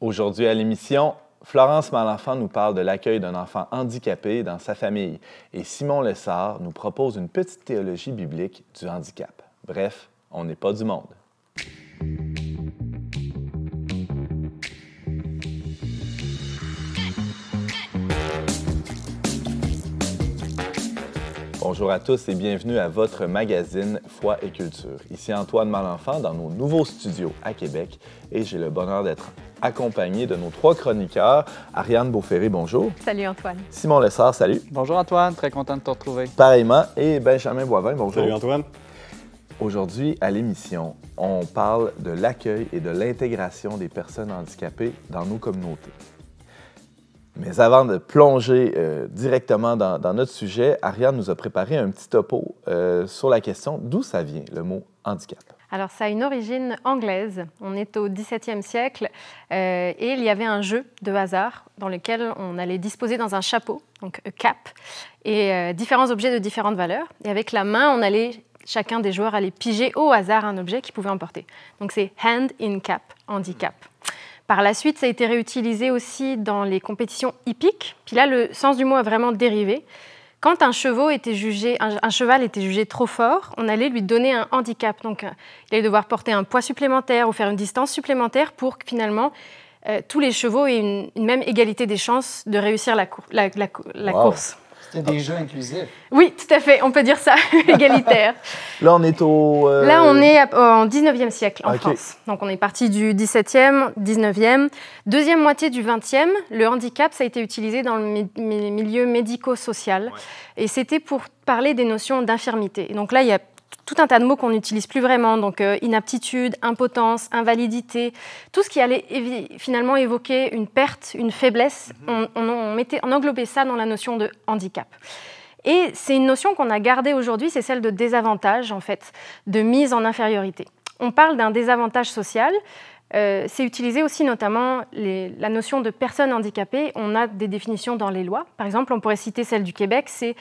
Aujourd'hui à l'émission, Florence Malenfant nous parle de l'accueil d'un enfant handicapé dans sa famille et Simon Lessard nous propose une petite théologie biblique du handicap. Bref, on n'est pas du monde. Bonjour à tous et bienvenue à votre magazine Foi et Culture. Ici Antoine Malenfant dans nos nouveaux studios à Québec et j'ai le bonheur d'être accompagné de nos trois chroniqueurs. Ariane Beauferré, bonjour. Salut Antoine. Simon Lessard, salut. Bonjour Antoine, très content de te retrouver. Pareillement. Et Benjamin Boivin, bonjour. Salut Antoine. Aujourd'hui, à l'émission, on parle de l'accueil et de l'intégration des personnes handicapées dans nos communautés. Mais avant de plonger directement dans notre sujet, Ariane nous a préparé un petit topo sur la question d'où ça vient, le mot handicap. Alors, ça a une origine anglaise. On est au XVIIe siècle et il y avait un jeu de hasard dans lequel on allait disposer dans un chapeau, donc a cap, et différents objets de différentes valeurs. Et avec la main, chacun des joueurs allait piger au hasard un objet qu'il pouvait emporter. Donc, c'est hand in cap, handicap. Par la suite, ça a été réutilisé aussi dans les compétitions hippiques. Puis là, le sens du mot a vraiment dérivé. Quand un cheval était jugé trop fort, on allait lui donner un handicap. Donc, il allait devoir porter un poids supplémentaire ou faire une distance supplémentaire pour que finalement, tous les chevaux aient une même égalité des chances de réussir la course. C'était des jeux inclusifs. Oui, tout à fait, on peut dire ça, égalitaire. Là, on est au... Là, on est en 19e siècle en France. Donc, on est parti du 17e, 19e. Deuxième moitié du 20e, le handicap, ça a été utilisé dans le milieu médico-social. Ouais. Et c'était pour parler des notions d'infirmité. Et donc là, il y a tout un tas de mots qu'on n'utilise plus vraiment, donc inaptitude, impotence, invalidité, tout ce qui allait finalement évoquer une perte, une faiblesse, on englobait ça dans la notion de handicap. Et c'est une notion qu'on a gardée aujourd'hui, c'est celle de désavantage, en fait, de mise en infériorité. On parle d'un désavantage social. C'est utilisé aussi notamment la notion de personne handicapée. On a des définitions dans les lois. Par exemple, on pourrait citer celle du Québec, c'est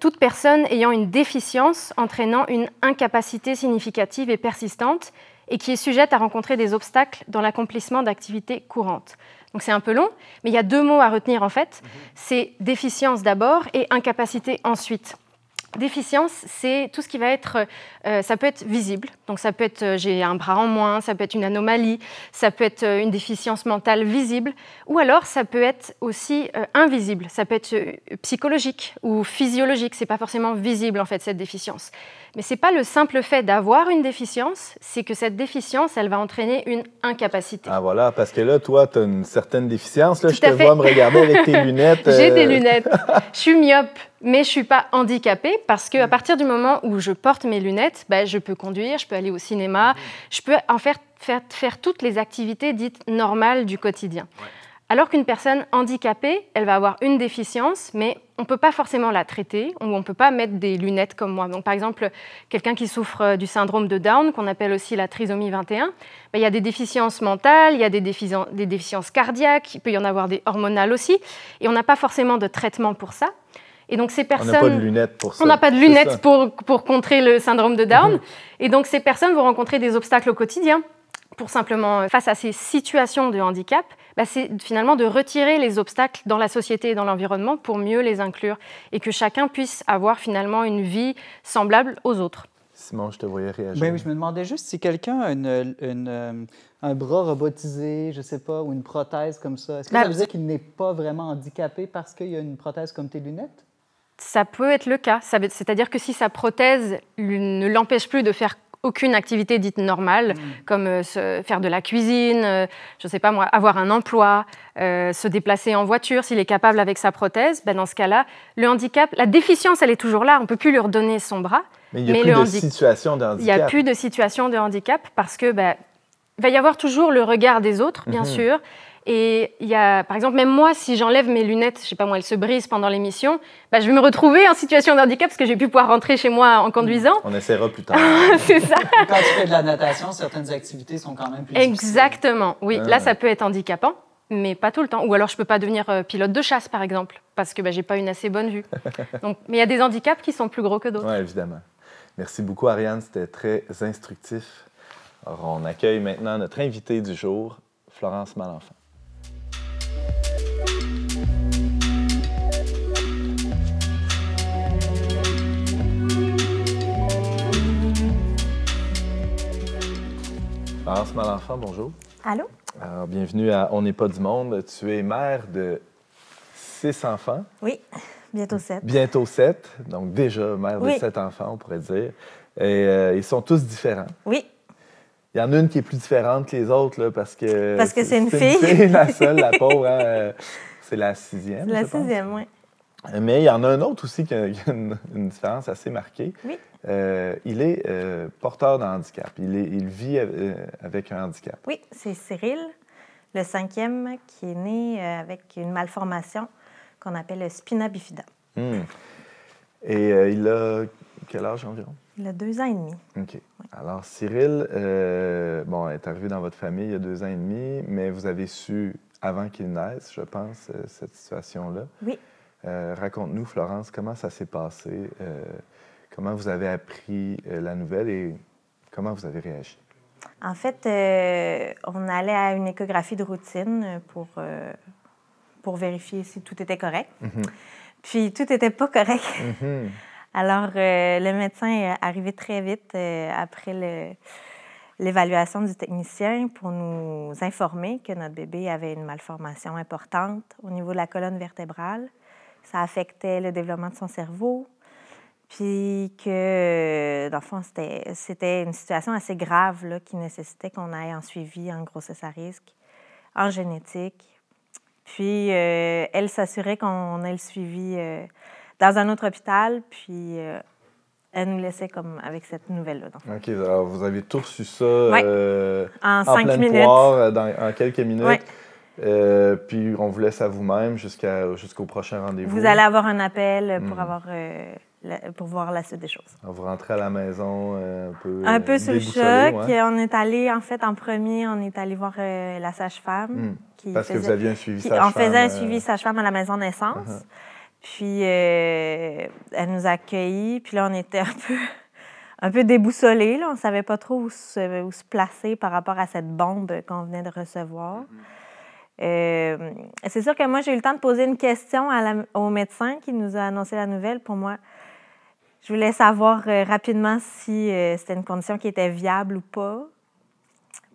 toute personne ayant une déficience entraînant une incapacité significative et persistante et qui est sujette à rencontrer des obstacles dans l'accomplissement d'activités courantes. Donc c'est un peu long, mais il y a deux mots à retenir en fait. C'est déficience d'abord et incapacité ensuite. Déficience, c'est tout ce qui va être, ça peut être visible, donc ça peut être j'ai un bras en moins, ça peut être une anomalie, ça peut être une déficience mentale visible, ou alors ça peut être aussi invisible, ça peut être psychologique ou physiologique, c'est pas forcément visible en fait cette déficience. Mais c'est pas le simple fait d'avoir une déficience, c'est que cette déficience, elle va entraîner une incapacité. Ah voilà, parce que là, toi, tu as une certaine déficience, là, je te vois me regarder avec tes lunettes. J'ai des lunettes, je suis myope. Mais je ne suis pas handicapée parce qu'à partir du moment où je porte mes lunettes, je peux conduire, je peux aller au cinéma, je peux en faire toutes les activités dites normales du quotidien. Ouais. Alors qu'une personne handicapée, elle va avoir une déficience, mais on ne peut pas forcément la traiter ou on ne peut pas mettre des lunettes comme moi. Donc, par exemple, quelqu'un qui souffre du syndrome de Down, qu'on appelle aussi la trisomie 21, il y a des déficiences mentales, il y a des déficiences cardiaques, il peut y en avoir des hormonales aussi, et on n'a pas forcément de traitement pour ça. Et donc ces personnes, on n'a pas de lunettes pour ça. On n'a pas de lunettes pour contrer le syndrome de Down. Et donc ces personnes vont rencontrer des obstacles au quotidien. Pour simplement, face à ces situations de handicap, c'est finalement de retirer les obstacles dans la société et dans l'environnement pour mieux les inclure et que chacun puisse avoir finalement une vie semblable aux autres. Simon, je te voyais réagir. Oui, je me demandais juste si quelqu'un a un bras robotisé, je ne sais pas, ou une prothèse comme ça. Est-ce que ça veut dire qu'il n'est pas vraiment handicapé parce qu'il y a une prothèse comme tes lunettes? Ça peut être le cas. C'est-à-dire que si sa prothèse ne l'empêche plus de faire aucune activité dite normale, comme faire de la cuisine, je ne sais pas moi, avoir un emploi, se déplacer en voiture, s'il est capable avec sa prothèse, dans ce cas-là, le handicap, la déficience, elle est toujours là. On ne peut plus lui redonner son bras. Mais il n'y a plus de situation de handicap. Il n'y a plus de situation de handicap parce que il va y avoir toujours le regard des autres, bien sûr. Et il y a, par exemple, même moi, si j'enlève mes lunettes, je sais pas moi, elles se brisent pendant l'émission, je vais me retrouver en situation de handicap parce que j'ai pu pouvoir rentrer chez moi en conduisant. On essaiera plus tard. C'est ça. Quand tu fais de la natation, certaines activités sont quand même plus difficiles. Exactement, oui. Là, ça peut être handicapant, mais pas tout le temps. Ou alors, je peux pas devenir pilote de chasse, par exemple, parce que j'ai pas une assez bonne vue. Donc, mais il y a des handicaps qui sont plus gros que d'autres. Oui, évidemment. Merci beaucoup, Ariane. C'était très instructif. Alors, on accueille maintenant notre invitée du jour, Florence Malenfant. Laurence Malenfant, bonjour. Allô? Alors, bienvenue à On n'est pas du monde. Tu es mère de 6 enfants. Oui, bientôt 7. Bientôt 7, donc déjà mère de 7 enfants, on pourrait dire. Et ils sont tous différents. Oui. Il y en a une qui est plus différente que les autres, là, parce que c'est une fille. La seule, la pauvre, hein, c'est la 6e. C'est la 6e, oui. Mais il y en a un autre aussi qui a une différence assez marquée. Oui. Il est porteur de handicap. Il vit avec un handicap. Oui, c'est Cyril, le 5e, qui est né avec une malformation qu'on appelle le spina bifida. Et il a quel âge environ? Il a 2 ans et demi. OK. Oui. Alors, Cyril, est arrivé dans votre famille il y a 2 ans et demi, mais vous avez su, avant qu'il naisse, je pense, cette situation-là. Oui. Raconte-nous, Florence, comment ça s'est passé? Comment vous avez appris la nouvelle et comment vous avez réagi? En fait, on allait à une échographie de routine pour vérifier si tout était correct. Puis, tout n'était pas correct. Alors, le médecin est arrivé très vite après l'évaluation du technicien pour nous informer que notre bébé avait une malformation importante au niveau de la colonne vertébrale. Ça affectait le développement de son cerveau. Puis que, dans le fond, c'était une situation assez grave là, qui nécessitait qu'on aille en suivi en grossesse à risque, en génétique. Puis, elle s'assurait qu'on ait le suivi dans un autre hôpital, puis elle nous laissait comme avec cette nouvelle-là. OK, alors vous avez tous su ça en 5 pleine minutes. poire, en quelques minutes. Oui. Puis on vous laisse à vous-même jusqu'au prochain rendez-vous. Vous allez avoir un appel pour voir la suite des choses. Alors, vous rentrez à la maison un peu sous le choc. Ouais. On est allé, en fait, en premier, on est allé voir la sage-femme. Parce que vous aviez un suivi sage-femme. On faisait un suivi sage-femme à la maison de naissance. Puis elle nous a accueillis. Puis là, on était un peu déboussolés. Là. On ne savait pas trop où se placer par rapport à cette bombe qu'on venait de recevoir. C'est sûr que moi, j'ai eu le temps de poser une question au médecin qui nous a annoncé la nouvelle. Pour moi, je voulais savoir rapidement si c'était une condition qui était viable ou pas.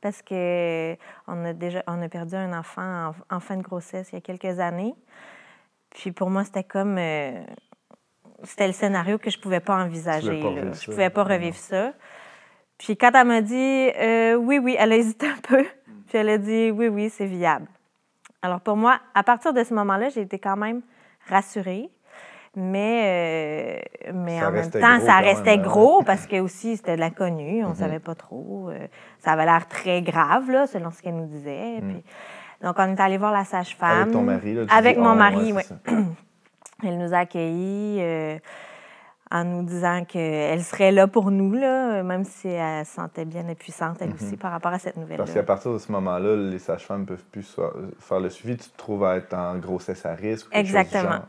Parce qu'on a perdu un enfant en fin de grossesse il y a quelques années. Puis pour moi, c'était comme... c'était le scénario que je ne pouvais pas envisager. Je ne pouvais pas revivre ça. Puis quand elle m'a dit oui, elle a hésité un peu. Puis elle a dit oui, c'est viable. Alors pour moi, à partir de ce moment-là, j'ai été quand même rassurée. Mais en même temps, ça restait gros parce que aussi c'était de l'inconnu. On ne savait pas trop. Ça avait l'air très grave, là, selon ce qu'elle nous disait. Puis, donc, on est allé voir la sage-femme. Avec ton mari, là? Avec mon mari, oui. Elle nous a accueillis en nous disant qu'elle serait là pour nous, là, même si elle se sentait bien impuissante, elle aussi, par rapport à cette nouvelle-là. Parce qu'à partir de ce moment-là, les sages-femmes ne peuvent plus faire le suivi. Tu te trouves à être en grossesse à risque. Exactement.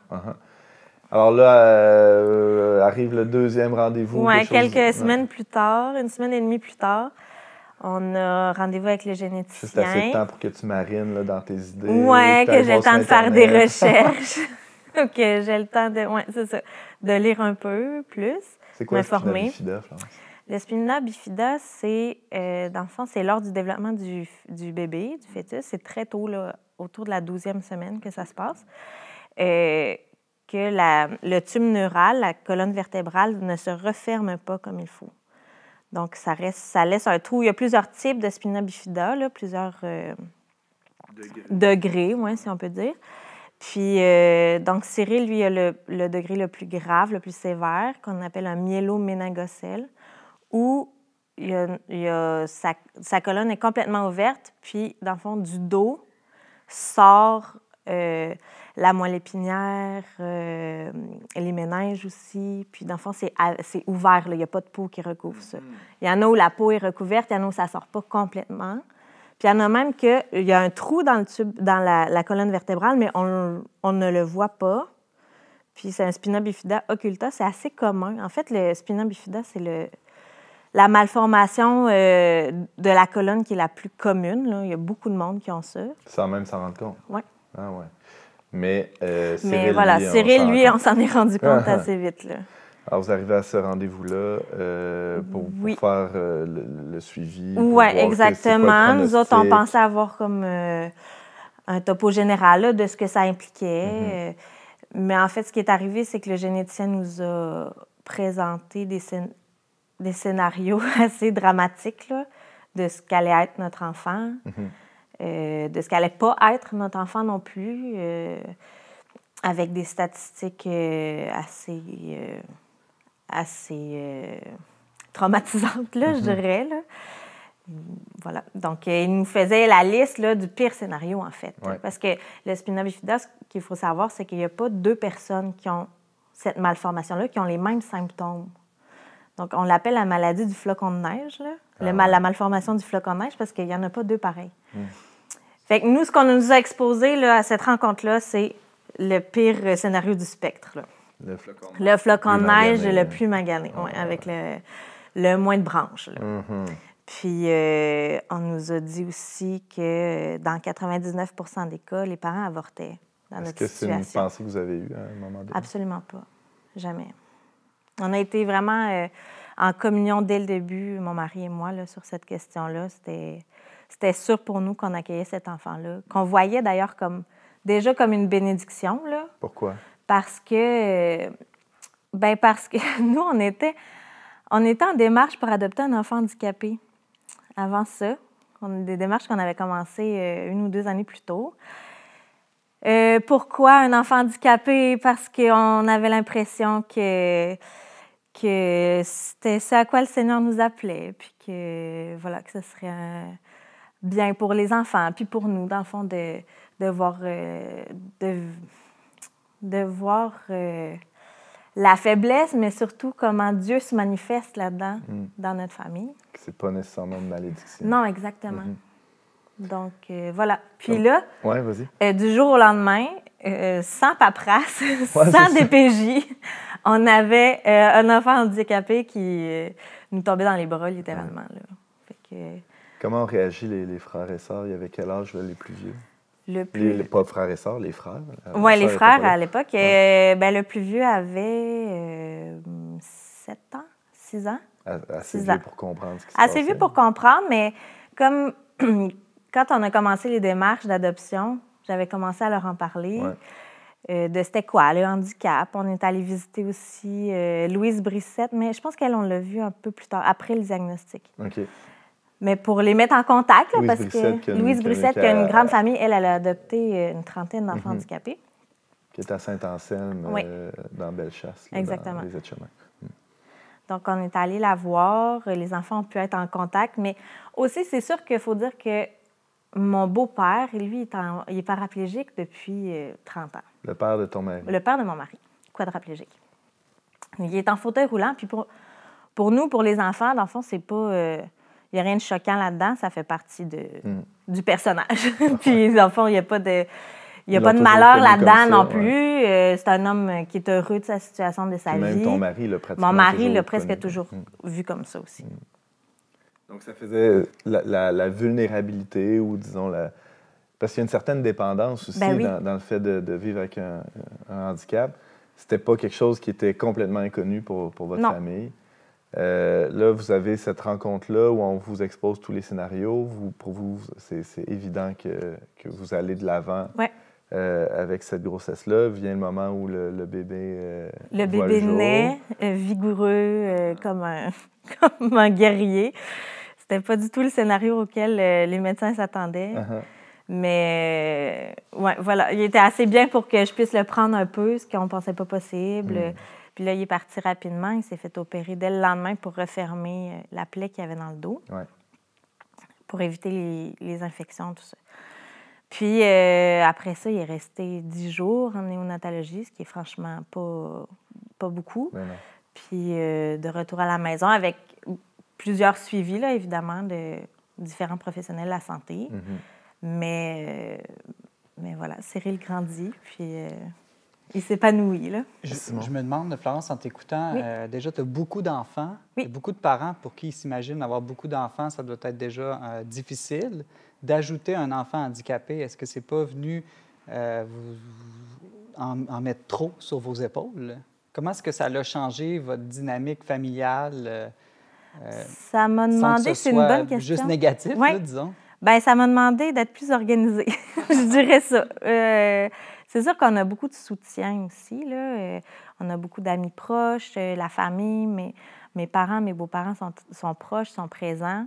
Alors là, arrive le 2e rendez-vous. Oui, quelques semaines plus tard, 1 semaine et demie plus tard, on a rendez-vous avec le généticien. Juste assez de temps pour que tu marines là, dans tes idées. Oui, que j'ai le temps de faire des recherches. que j'ai le temps de lire un peu plus. C'est quoi le spina bifida, Florence? Le spina bifida, c'est, dans le fond, c'est lors du développement du bébé, du fœtus. C'est très tôt, là, autour de la 12e semaine que ça se passe. Que le tube neural, la colonne vertébrale, ne se referme pas comme il faut. Donc, ça laisse un trou. Il y a plusieurs types de spina bifida, là, plusieurs degrés, si on peut dire. Puis, donc, Cyril, lui, a le degré le plus grave, le plus sévère, qu'on appelle un myéloméningocèle, où sa colonne est complètement ouverte, puis, dans le fond, du dos sort la moelle épinière, les méninges aussi. Puis, dans le fond, c'est ouvert, là. Il n'y a pas de peau qui recouvre ça. Il y en a où la peau est recouverte, il y en a où ça ne sort pas complètement. Puis, il y en a même qu'il y a un trou dans le tube, dans la colonne vertébrale, mais on ne le voit pas. Puis, c'est un spina bifida occulta. C'est assez commun. En fait, le spina bifida, c'est la malformation de la colonne qui est la plus commune, là. Il y a beaucoup de monde qui ont ça. Sans même s'en rendre compte? Oui. Ah ouais. Mais Mais voilà, Cyril, lui, on s'en est rendu compte assez vite. Là. Alors, vous arrivez à ce rendez-vous-là pour faire le suivi? Oui, exactement. Nous autres, on pensait avoir comme un topo général là, de ce que ça impliquait. Mais en fait, ce qui est arrivé, c'est que le généticien nous a présenté des scénarios assez dramatiques là, de ce qu'allait être notre enfant, de ce qu'allait pas être notre enfant non plus, avec des statistiques assez traumatisantes, là, je dirais. Là. Voilà. Donc, il nous faisait la liste là, du pire scénario, en fait. Ouais. Parce que le spina bifida, ce qu'il faut savoir, c'est qu'il n'y a pas deux personnes qui ont cette malformation-là, qui ont les mêmes symptômes. Donc, on l'appelle la maladie du flocon de neige, là. La malformation du flocon de neige, parce qu'il n'y en a pas deux pareils. Fait que nous, ce qu'on nous a exposé là, à cette rencontre-là, c'est le pire scénario du spectre. Là. Le flocon de neige le plus magané, avec le moins de branches. Là. Puis, on nous a dit aussi que dans 99 % des cas, les parents avortaient dans notre situation. Est-ce que c'est une pensée que vous avez eue à un moment donné? Absolument pas. Jamais. On a été vraiment en communion dès le début, mon mari et moi, là, sur cette question-là. C'était sûr pour nous qu'on accueillait cet enfant-là, qu'on voyait d'ailleurs déjà comme une bénédiction. Là. Pourquoi? Parce que nous, on était en démarche pour adopter un enfant handicapé. Avant ça, des démarches qu'on avait commencées 1 ou 2 années plus tôt. Pourquoi un enfant handicapé? Parce qu'on avait l'impression que c'était ce à quoi le Seigneur nous appelait, puis que ce serait bien pour les enfants, puis pour nous, dans le fond, de voir la faiblesse, mais surtout comment Dieu se manifeste là-dedans, dans notre famille. C'est pas nécessairement une malédiction. Non, exactement. Donc, voilà. Puis là, vas-y. Du jour au lendemain, sans paperasse, sans DPJ, on avait un enfant handicapé qui nous tombait dans les bras, littéralement. Là. Fait que... Comment ont réagi les frères et sœurs? Il y avait quel âge les plus vieux? Pas frères et sœurs, les frères. Oui, les frères à l'époque. Le plus vieux avait 7 ans, 6 ans. Assez vieux pour comprendre ce qui se passait. Assez vieux pour comprendre, mais comme quand on a commencé les démarches d'adoption, j'avais commencé à leur en parler. De c'était quoi, le handicap. On est allé visiter aussi Louise Brissette, mais je pense on l'a vu un peu plus tard, après le diagnostic. OK. Mais pour les mettre en contact, là, parce que Louise Brissette, qui a une grande famille, elle a adopté une trentaine d'enfants handicapés. Qui est à Saint-Anselme, dans Bellechasse, exactement. Dans les Aides-Chemins. Donc, on est allé la voir. Les enfants ont pu être en contact. Mais aussi, c'est sûr qu'il faut dire que mon beau-père, lui, il est paraplégique depuis 30 ans. Le père de ton mari? Le père de mon mari, quadraplégique. Il est en fauteuil roulant. Puis pour nous, pour les enfants, dans le fond, c'est pas... il n'y a rien de choquant là-dedans. Ça fait partie du personnage. Puis, dans le fond, il n'y a pas de... Il n'y a pas de malheur là-dedans non plus. C'est un homme qui est heureux de sa situation, de sa vie. Même ton mari l'a pratiquement Mon mari l'a presque toujours vu comme ça aussi. Donc, ça faisait la vulnérabilité ou, disons, parce qu'il y a une certaine dépendance aussi dans le fait de vivre avec un handicap. C'était pas quelque chose qui était complètement inconnu pour votre famille. Là, vous avez cette rencontre-là où on vous expose tous les scénarios. Pour vous, c'est évident que vous allez de l'avant. Avec cette grossesse-là, vient le moment où le bébé le bébé naît, vigoureux, comme un guerrier. C'était pas du tout le scénario auquel les médecins s'attendaient. Mais voilà, il était assez bien pour que je puisse le prendre un peu, ce qu'on pensait pas possible. Puis là, il est parti rapidement. Il s'est fait opérer dès le lendemain pour refermer la plaie qu'il y avait dans le dos, pour éviter les infections, tout ça. Puis, après ça, il est resté 10 jours en néonatologie, ce qui est franchement pas beaucoup. Puis, de retour à la maison avec plusieurs suivis, là, évidemment, de différents professionnels de la santé. Mais voilà, Cyril grandit, puis il s'épanouit, là. Je me demande, Florence, en t'écoutant, déjà, tu as beaucoup d'enfants, beaucoup de parents pour qui ils s'imaginent avoir beaucoup d'enfants, ça doit être déjà difficile. D'ajouter un enfant handicapé, est-ce que c'est pas venu en mettre trop sur vos épaules? Comment est-ce que ça a changé votre dynamique familiale? Ça m'a demandé, c'est une bonne question. Juste négatif, ouais. là, disons. Bien, ça m'a demandé d'être plus organisée. Je dirais ça. C'est sûr qu'on a beaucoup de soutien aussi, là. On a beaucoup d'amis proches, la famille, mes parents, mes beaux-parents sont proches, sont présents,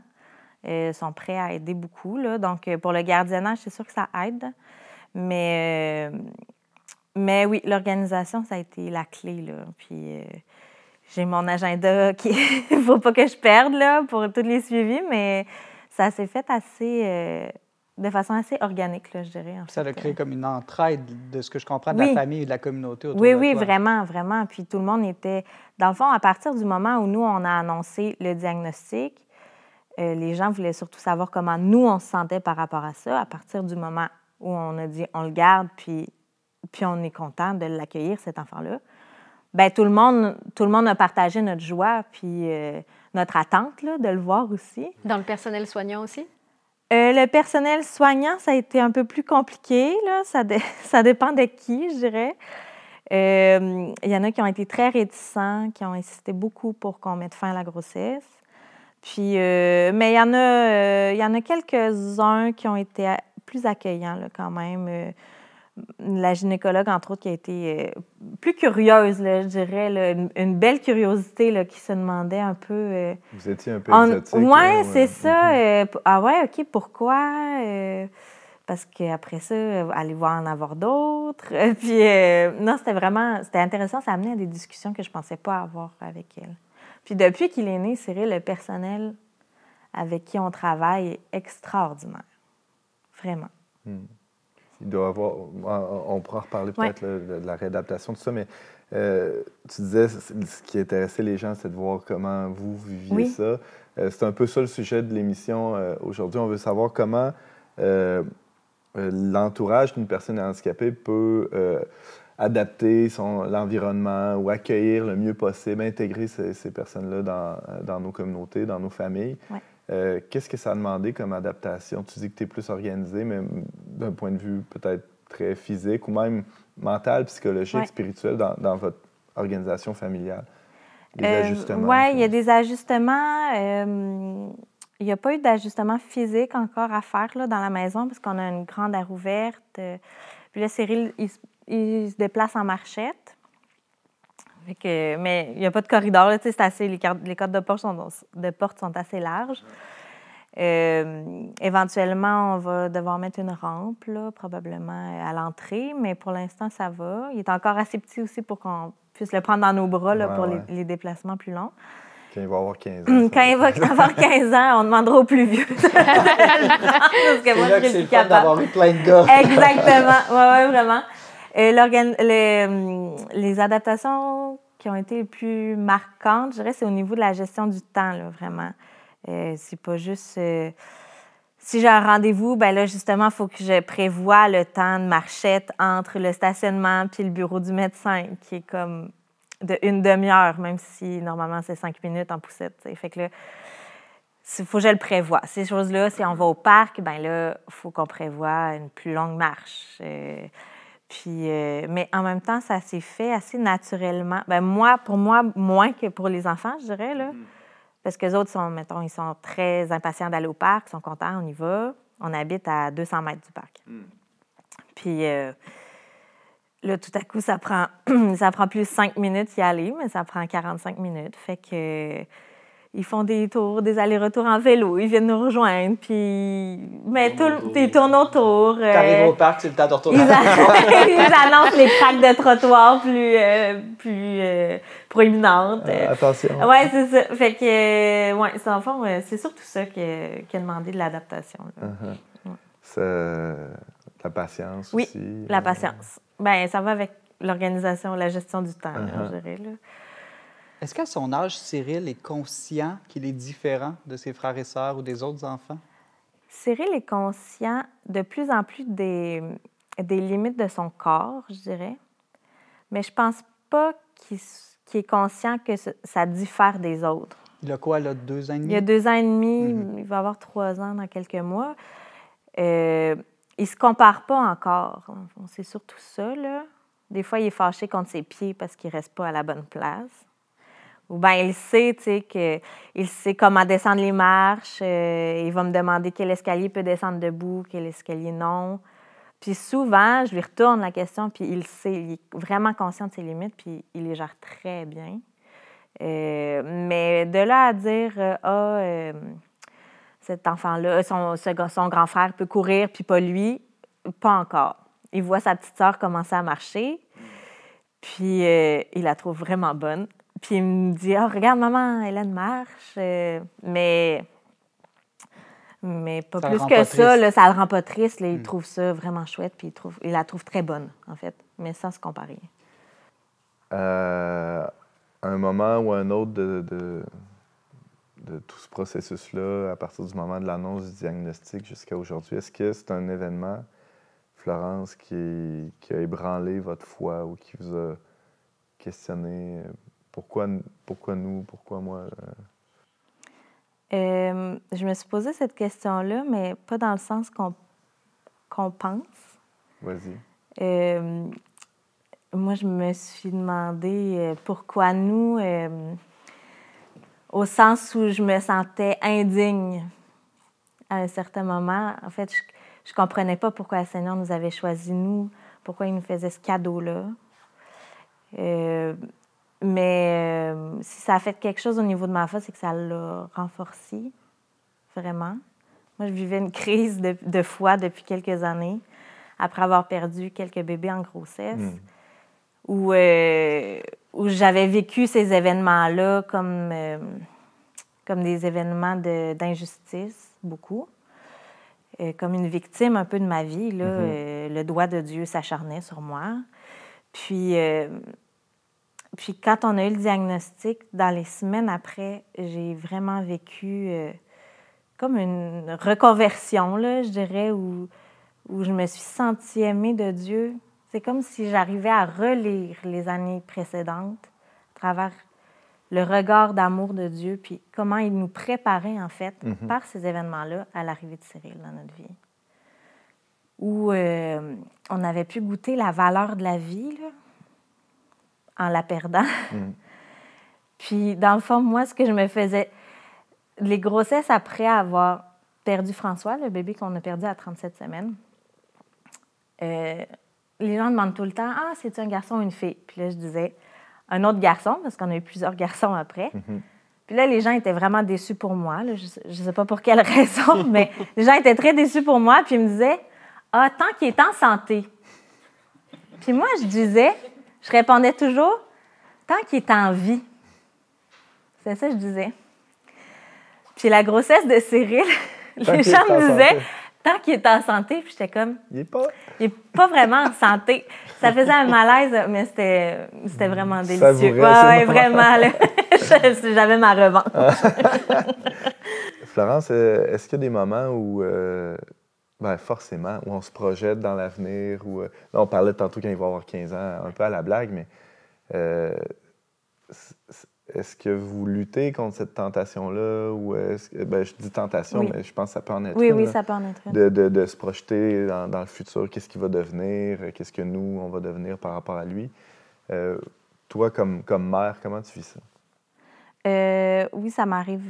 sont prêts à aider beaucoup, là. Donc, pour le gardiennage, c'est sûr que ça aide. Mais oui, l'organisation, ça a été la clé, là. Puis j'ai mon agenda qui... Il ne faut pas que je perde, là, pour tous les suivis, mais ça s'est fait de façon assez organique, là, je dirais. Ça a créé comme une entraide, de ce que je comprends, de la famille et de la communauté autour de toi. Oui, vraiment, vraiment. Puis tout le monde était... Dans le fond, à partir du moment où nous, on a annoncé le diagnostic, les gens voulaient surtout savoir comment nous, on se sentait par rapport à ça. À partir du moment où on a dit, on le garde, puis on est content de l'accueillir, cet enfant-là, bien, tout le monde a partagé notre joie, puis notre attente, là, de le voir aussi. Dans le personnel soignant aussi? Le personnel soignant, ça a été un peu plus compliqué, là. Ça dépend de qui, je dirais. Il y en a qui ont été très réticents, qui ont insisté beaucoup pour qu'on mette fin à la grossesse. Puis, mais il y en a quelques-uns qui ont été plus accueillants, là, quand même. La gynécologue, entre autres, qui a été plus curieuse, là, je dirais, là, une belle curiosité, là, qui se demandait un peu... Vous étiez un peu exotique. Oui, c'est ça. Ah ouais, OK, pourquoi? Parce qu'après ça, aller voir en avoir d'autres. Puis, non, c'était intéressant. Ça amenait à des discussions que je ne pensais pas avoir avec elle. Puis depuis qu'il est né, Cyril, le personnel avec qui on travaille est extraordinaire. Vraiment. Il doit avoir... On pourra reparler peut-être de la réadaptation, tout ça, mais tu disais, ce qui intéressait les gens, c'est de voir comment vous viviez ça. C'est un peu ça le sujet de l'émission aujourd'hui. On veut savoir comment l'entourage d'une personne handicapée peut adapter l'environnement ou accueillir le mieux possible, intégrer ces personnes-là dans nos communautés, dans nos familles. Ouais. Qu'est-ce que ça a demandé comme adaptation? Tu dis que tu es plus organisé, mais d'un point de vue peut-être très physique ou même mental, psychologique, spirituel dans votre organisation familiale? Des ajustements? Oui, il y a des ajustements. Il n'y a pas eu d'ajustement physique encore à faire là, dans la maison parce qu'on a une grande aire ouverte. Puis là, Cyril, il se déplace en marchette. Mais il n'y a pas de corridor. Là, c'est assez, les codes de porte sont assez larges. Éventuellement, on va devoir mettre une rampe, là, probablement à l'entrée, mais pour l'instant, ça va. Il est encore assez petit aussi pour qu'on puisse le prendre dans nos bras là, pour les déplacements plus longs. Quand il va avoir 15 ans. Quand il va avoir 15 ans, on demandera au plus vieux. Parce que moi, je suis capable d'avoir eu plein de gars. Exactement. Oui, vraiment. Les adaptations qui ont été les plus marquantes, je dirais, c'est au niveau de la gestion du temps, là, vraiment. C'est pas juste... si j'ai un rendez-vous, ben là, justement, il faut que je prévoie le temps de marchette entre le stationnement puis le bureau du médecin, qui est comme une demi-heure, même si normalement c'est 5 minutes en poussette. T'sais. Fait que là, il faut que je le prévoie. Ces choses-là, si on va au parc, ben là, il faut qu'on prévoie une plus longue marche. Mais en même temps, ça s'est fait assez naturellement. Ben pour moi, moins que pour les enfants, je dirais, là. Parce qu'eux autres, ils sont très impatients d'aller au parc, ils sont contents, on y va. On habite à 200 mètres du parc. Puis là, tout à coup, ça prend plus 5 minutes y aller, mais ça prend 45 minutes. Fait que ils font des tours, des allers-retours en vélo, ils viennent nous rejoindre, puis ils tournent autour. T'arrives au parc, c'est le temps de retourner. Ils annoncent les craques de trottoir plus proéminentes. Attention. Oui, c'est ça. Fait que, dans le fond, c'est surtout ça qui a demandé de l'adaptation. La patience aussi. Oui, la patience. Bien, ça va avec l'organisation, la gestion du temps, là, je dirais, là. Est-ce qu'à son âge, Cyril est conscient qu'il est différent de ses frères et sœurs ou des autres enfants? Cyril est conscient de plus en plus des limites de son corps, je dirais. Mais je pense pas qu'il est conscient que ça diffère des autres. Il a quoi, là, 2 ans et demi? Il a 2 ans et demi, il va avoir 3 ans dans quelques mois. il se compare pas encore. C'est surtout ça, là. Des fois, il est fâché contre ses pieds parce qu'il reste pas à la bonne place. Ou bien, il sait, tu sais, qu'il sait comment descendre les marches. Il va me demander quel escalier peut descendre debout, quel escalier non. Puis souvent, je lui retourne la question, puis il sait, il est vraiment conscient de ses limites, puis il les gère très bien. Mais de là à dire, cet enfant-là, son grand frère peut courir, puis pas lui, pas encore. Il voit sa petite sœur commencer à marcher, puis il la trouve vraiment bonne. Puis il me dit « Oh, regarde, maman, Hélène marche. » Mais pas plus que ça, là, ça le rend pas triste. Là, il trouve ça vraiment chouette, puis il la trouve très bonne, en fait, mais sans se comparer. Un moment ou un autre de tout ce processus-là, à partir du moment de l'annonce du diagnostic jusqu'à aujourd'hui, est-ce que c'est un événement, Florence, qui a ébranlé votre foi ou qui vous a questionné? Pourquoi nous? Pourquoi moi? Je me suis posé cette question-là, mais pas dans le sens qu'on pense. Vas-y. Moi, je me suis demandé pourquoi nous, au sens où je me sentais indigne à un certain moment. En fait, je ne comprenais pas pourquoi le Seigneur nous avait choisis, nous, pourquoi il nous faisait ce cadeau-là. Mais si ça a fait quelque chose au niveau de ma foi, c'est que ça l'a renforcé, vraiment. Moi, je vivais une crise de foi depuis quelques années, après avoir perdu quelques bébés en grossesse, où j'avais vécu ces événements-là comme des événements d'injustice, beaucoup. Comme une victime un peu de ma vie, là, le doigt de Dieu s'acharnait sur moi. Puis quand on a eu le diagnostic, dans les semaines après, j'ai vraiment vécu comme une reconversion, là, je dirais, où je me suis sentie aimée de Dieu. C'est comme si j'arrivais à relire les années précédentes à travers le regard d'amour de Dieu, puis comment il nous préparait, en fait, par ces événements-là, à l'arrivée de Cyril dans notre vie. Où on avait pu goûter la valeur de la vie, là, en la perdant. Puis, dans le fond, moi, ce que je me faisais... Les grossesses après avoir perdu François, le bébé qu'on a perdu à 37 semaines, les gens demandent tout le temps « Ah, c'est-tu un garçon ou une fille? » Puis là, je disais « Un autre garçon », parce qu'on a eu plusieurs garçons après. Puis là, les gens étaient vraiment déçus pour moi. Là. Je ne sais pas pour quelle raison, mais les gens étaient très déçus pour moi. Puis ils me disaient « Ah, tant qu'il est en santé. » Puis moi, je répondais toujours « Tant qu'il est en vie. » C'est ça que je disais. Puis la grossesse de Cyril, les gens me disaient « Tant qu'il est en santé. » Puis j'étais comme « Il n'est pas vraiment en santé. » Ça faisait un malaise, mais c'était vraiment délicieux. Oui, vraiment. Là. J'avais ma revanche. Florence, est-ce qu'il y a des moments où, forcément, où on se projette dans l'avenir? Là, on parlait tantôt quand il va avoir 15 ans, un peu à la blague, mais est-ce que vous luttez contre cette tentation-là? Ou je dis tentation, mais je pense que ça peut en être une. Oui, ça peut en être une. De se projeter dans le futur, qu'est-ce qu'il va devenir, qu'est-ce que nous, on va devenir par rapport à lui. Toi, comme mère, comment tu vis ça? Oui, ça m'arrive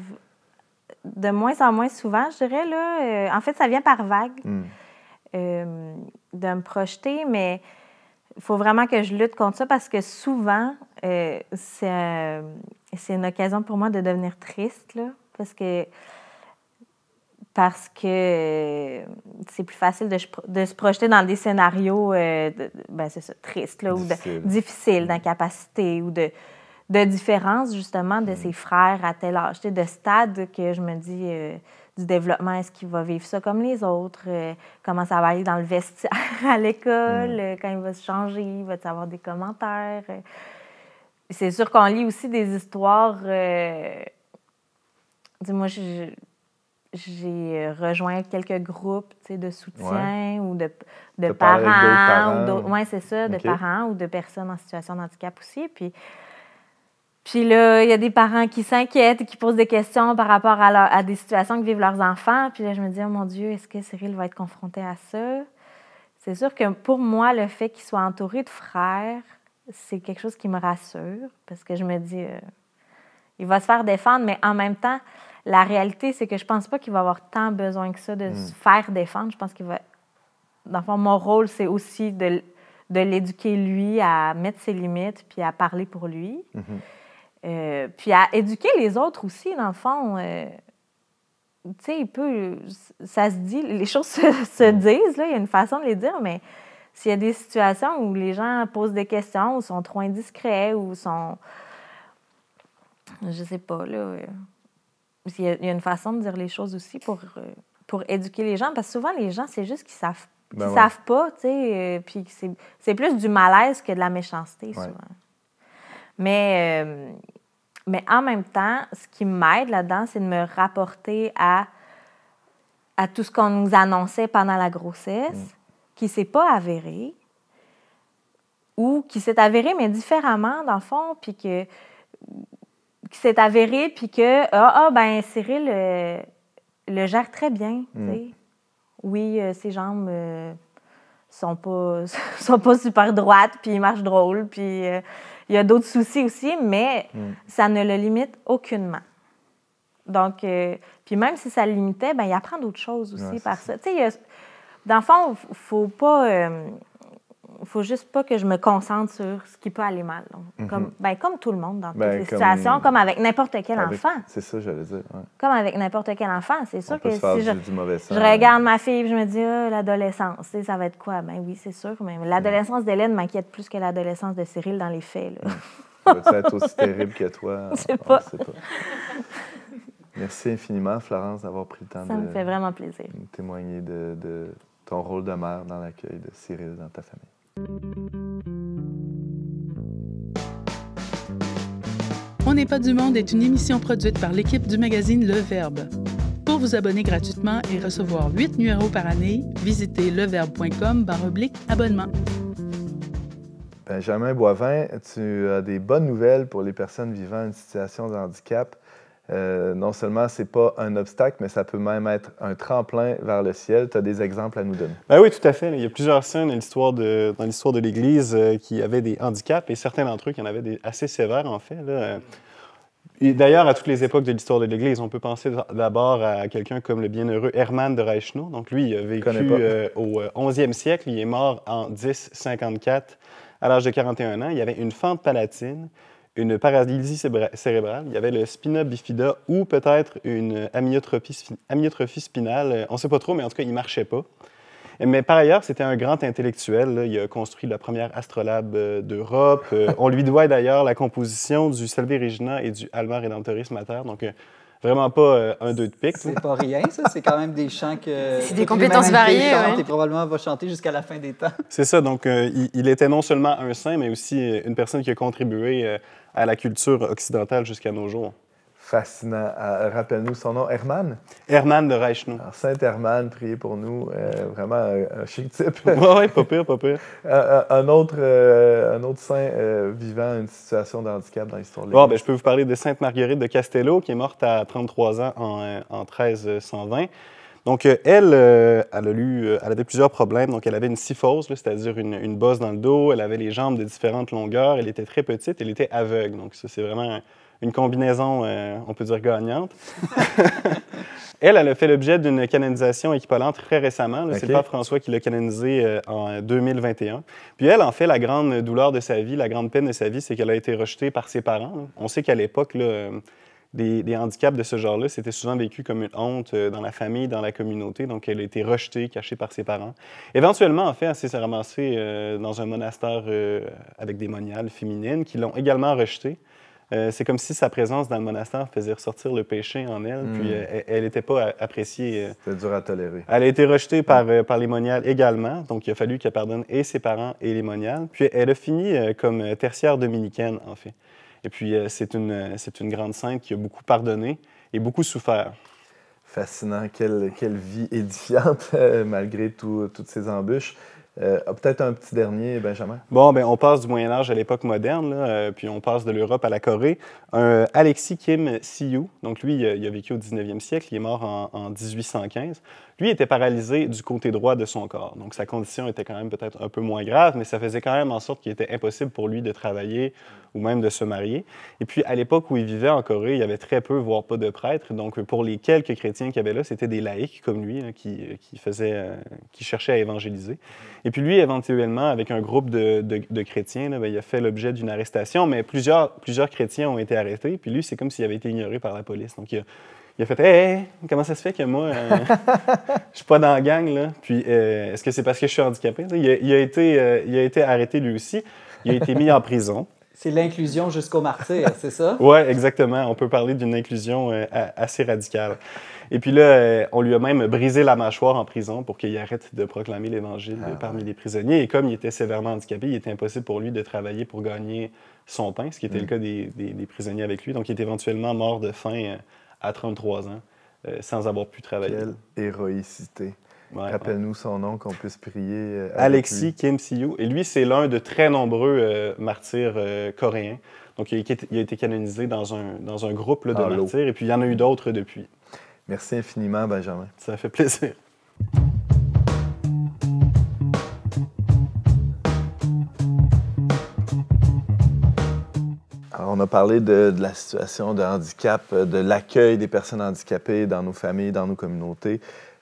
de moins en moins souvent, je dirais. Là. En fait, ça vient par vague de me projeter, mais il faut vraiment que je lutte contre ça parce que souvent, c'est une occasion pour moi de devenir triste, là, parce que c'est plus facile de se projeter dans des scénarios c'est ça, tristes, là, ou difficiles, d'incapacité ou de différence, justement, de ses frères à tel âge, de stade que je me dis du développement, est-ce qu'il va vivre ça comme les autres, comment ça va aller dans le vestiaire à l'école, quand il va se changer, il va avoir des commentaires. C'est sûr qu'on lit aussi des histoires. Moi, j'ai rejoint quelques groupes de soutien ou de parents. Oui, c'est ça, de parents ou de personnes en situation de handicap aussi. Puis là, il y a des parents qui s'inquiètent et qui posent des questions par rapport à des situations que vivent leurs enfants. Puis là, je me dis, oh mon Dieu, est-ce que Cyril va être confronté à ça? c'est sûr que pour moi, le fait qu'il soit entouré de frères, c'est quelque chose qui me rassure parce que je me dis, il va se faire défendre, mais en même temps, la réalité, c'est que je pense pas qu'il va avoir tant besoin que ça de se faire défendre. Je pense qu'il va... Dans le fond, mon rôle, c'est aussi de l'éduquer, lui, à mettre ses limites puis à parler pour lui. Puis à éduquer les autres aussi, dans le fond. Tu sais, il peut... Ça se dit, les choses se disent, là, il y a une façon de les dire, mais s'il y a des situations où les gens posent des questions, ou sont trop indiscrets, ou sont... Je sais pas, là... Il y a une façon de dire les choses aussi pour éduquer les gens, parce que souvent, les gens, c'est juste qu'ils savent, savent pas, tu sais, puis c'est plus du malaise que de la méchanceté, souvent. Mais en même temps, ce qui m'aide là-dedans, c'est de me rapporter à tout ce qu'on nous annonçait pendant la grossesse, qui ne s'est pas avéré, ou qui s'est avéré, mais différemment, dans le fond, puis qui s'est avéré, puis que, ben Cyril le gère très bien, tu sais. Oui, ses jambes sont pas super droites, puis il marche drôle, puis il y a d'autres soucis aussi, mais ça ne le limite aucunement. Donc, puis même si ça le limitait, ben il apprend d'autres choses aussi par ça. Tu sais, dans le fond, faut pas... faut juste pas que je me concentre sur ce qui peut aller mal. Comme tout le monde dans toutes les situations, comme avec n'importe quel enfant. C'est ça, j'allais dire. Ouais. Comme avec n'importe quel enfant. C'est sûr que si je regarde ma fille et je me dis, l'adolescence, ça va être quoi? Ben oui, c'est sûr. Mais l'adolescence d'Hélène m'inquiète plus que l'adolescence de Cyril dans les faits. Là. Ça va être aussi terrible que toi? Je sais pas. Merci infiniment, Florence, d'avoir pris le temps Ça me fait vraiment plaisir. De témoigner de ton rôle de mère dans l'accueil de Cyril dans ta famille. On n'est pas du monde est une émission produite par l'équipe du magazine Le Verbe. Pour vous abonner gratuitement et recevoir 8 numéros par année, visitez leverbe.com/abonnement. Benjamin Boivin, tu as des bonnes nouvelles pour les personnes vivant une situation de handicap. Non seulement ce n'est pas un obstacle, mais ça peut même être un tremplin vers le ciel. Tu as des exemples à nous donner? Ben oui, tout à fait. Il y a plusieurs scènes dans l'histoire de l'Église qui avaient des handicaps, et certains d'entre eux qui en avaient des assez sévères, en fait. Là. Et d'ailleurs, à toutes les époques de l'histoire de l'Église, on peut penser d'abord à quelqu'un comme le bienheureux Hermann de Reichenau. Donc lui, il a vécu au 11e siècle. Il est mort en 1054 à l'âge de 41 ans. Il avait une fente palatine, une paralysie cérébrale, il y avait le spina bifida ou peut-être une amyotrophie spinale. On ne sait pas trop, mais en tout cas, il ne marchait pas. Mais par ailleurs, c'était un grand intellectuel. Là. Il a construit la première astrolabe d'Europe. On lui doit d'ailleurs la composition du Salve Regina et du Alma Redemptoris Mater. Donc, vraiment pas un deux de pique. C'est pas rien, ça. C'est quand même des chants que... C'est des compétences variées, oui. Et probablement va chanter jusqu'à la fin des temps. C'est ça. Donc, il était non seulement un saint, mais aussi une personne qui a contribué à la culture occidentale jusqu'à nos jours. Fascinant. Rappelle-nous son nom, Hermann? Hermann de Reichenau. Alors, Saint Hermann, priez pour nous. Vraiment un chic type. Oui, pas pire, pas pire. Un autre saint vivant une situation de handicap dans l'histoire de l'Église. Je peux vous parler de Sainte Marguerite de Castello, qui est morte à 33 ans en 1320. Donc, elle avait plusieurs problèmes. Donc, elle avait une syphose, c'est-à-dire une bosse dans le dos. Elle avait les jambes de différentes longueurs. Elle était très petite. Elle était aveugle. Donc, ça, c'est vraiment une combinaison, on peut dire, gagnante. Elle a fait l'objet d'une canonisation équivalente très récemment. C'est le pape François qui l'a canonisée en 2021. Puis elle, en fait, la grande douleur de sa vie, la grande peine de sa vie, c'est qu'elle a été rejetée par ses parents. On sait qu'à l'époque, des handicaps de ce genre-là, c'était souvent vécu comme une honte dans la famille, dans la communauté. Donc, elle a été rejetée, cachée par ses parents. Éventuellement, en fait, elle s'est ramassée dans un monastère avec des moniales féminines qui l'ont également rejetée. C'est comme si sa présence dans le monastère faisait ressortir le péché en elle, puis elle n'était pas appréciée. C'était dur à tolérer. Elle a été rejetée par les moniales également, donc il a fallu qu'elle pardonne et ses parents et les moniales. Puis elle a fini comme tertiaire dominicaine, en fait. Et puis c'est une grande sainte qui a beaucoup pardonné et beaucoup souffert. Fascinant. Quelle vie édifiante, malgré toutes ces embûches. Peut-être un petit dernier, Benjamin. On passe du Moyen-Âge à l'époque moderne, puis on passe de l'Europe à la Corée. Alexis Kim Siu, donc lui, il a vécu au 19e siècle, il est mort en 1815. Lui était paralysé du côté droit de son corps. Donc, sa condition était quand même peut-être un peu moins grave, mais ça faisait quand même en sorte qu'il était impossible pour lui de travailler ou même de se marier. Et puis, à l'époque où il vivait en Corée, il y avait très peu, voire pas de prêtres. Donc, pour les quelques chrétiens qu'il y avait là, c'était des laïcs comme lui là, qui cherchaient à évangéliser. Et puis, lui, éventuellement, avec un groupe de chrétiens, là, il a fait l'objet d'une arrestation, mais plusieurs chrétiens ont été arrêtés. Puis lui, c'est comme s'il avait été ignoré par la police. Donc, il a fait « Hey, comment ça se fait que moi, je suis pas dans la gang, là? Puis, est-ce que c'est parce que je suis handicapé? » Il a été arrêté lui aussi. Il a été mis en prison. C'est l'inclusion jusqu'au martyr, c'est ça? Oui, exactement. On peut parler d'une inclusion assez radicale. Et puis là, on lui a même brisé la mâchoire en prison pour qu'il arrête de proclamer l'Évangile parmi les prisonniers. Et comme il était sévèrement handicapé, il était impossible pour lui de travailler pour gagner son pain, ce qui était le cas des prisonniers avec lui. Donc, il est éventuellement mort de faim à 33 ans, sans avoir pu travailler. Quelle héroïcité. Ouais, rappelle-nous son nom, qu'on puisse prier. Alexis Kim Si-yu. Et lui, c'est l'un de très nombreux martyrs coréens. Donc, il a été canonisé dans un groupe là, de martyrs. Et puis, il y en a eu d'autres depuis. Merci infiniment, Benjamin. Ça fait plaisir. Alors, on a parlé de la situation de handicap, de l'accueil des personnes handicapées dans nos familles, dans nos communautés.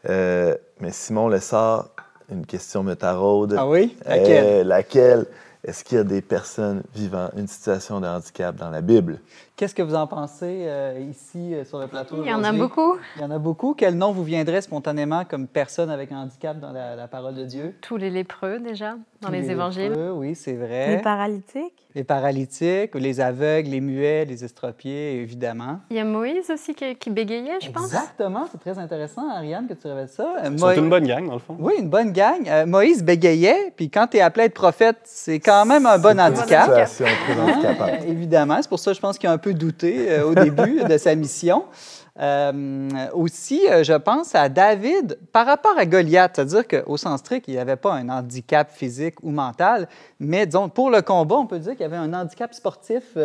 Mais Simon Lessard, une question me taraude. Ah oui? Laquelle? Laquelle? Est-ce qu'il y a des personnes vivant une situation de handicap dans la Bible? Qu'est-ce que vous en pensez ici sur le plateau? Il y en a beaucoup. Il y en a beaucoup. Quel nom vous viendrait spontanément comme personne avec un handicap dans la parole de Dieu? Tous les lépreux, déjà, dans les évangiles. Lépreux, oui, c'est vrai. Les paralytiques? Les paralytiques, les aveugles, les muets, les estropiés, évidemment. Il y a Moïse aussi qui bégayait, je pense. Exactement, c'est très intéressant, Ariane, que tu révèles ça. C'est une bonne gang, dans le fond. Oui, une bonne gang. Moïse bégayait, puis quand tu es appelé à être prophète, c'est quand même un bon handicap. Une situation très handicapante. Évidemment, c'est pour ça que je pense qu'il a un peu douté au début de sa mission. Aussi, je pense à David par rapport à Goliath, c'est-à-dire qu'au sens strict, il n'avait pas un handicap physique ou mental, mais disons, pour le combat, on peut dire qu'il y avait un handicap sportif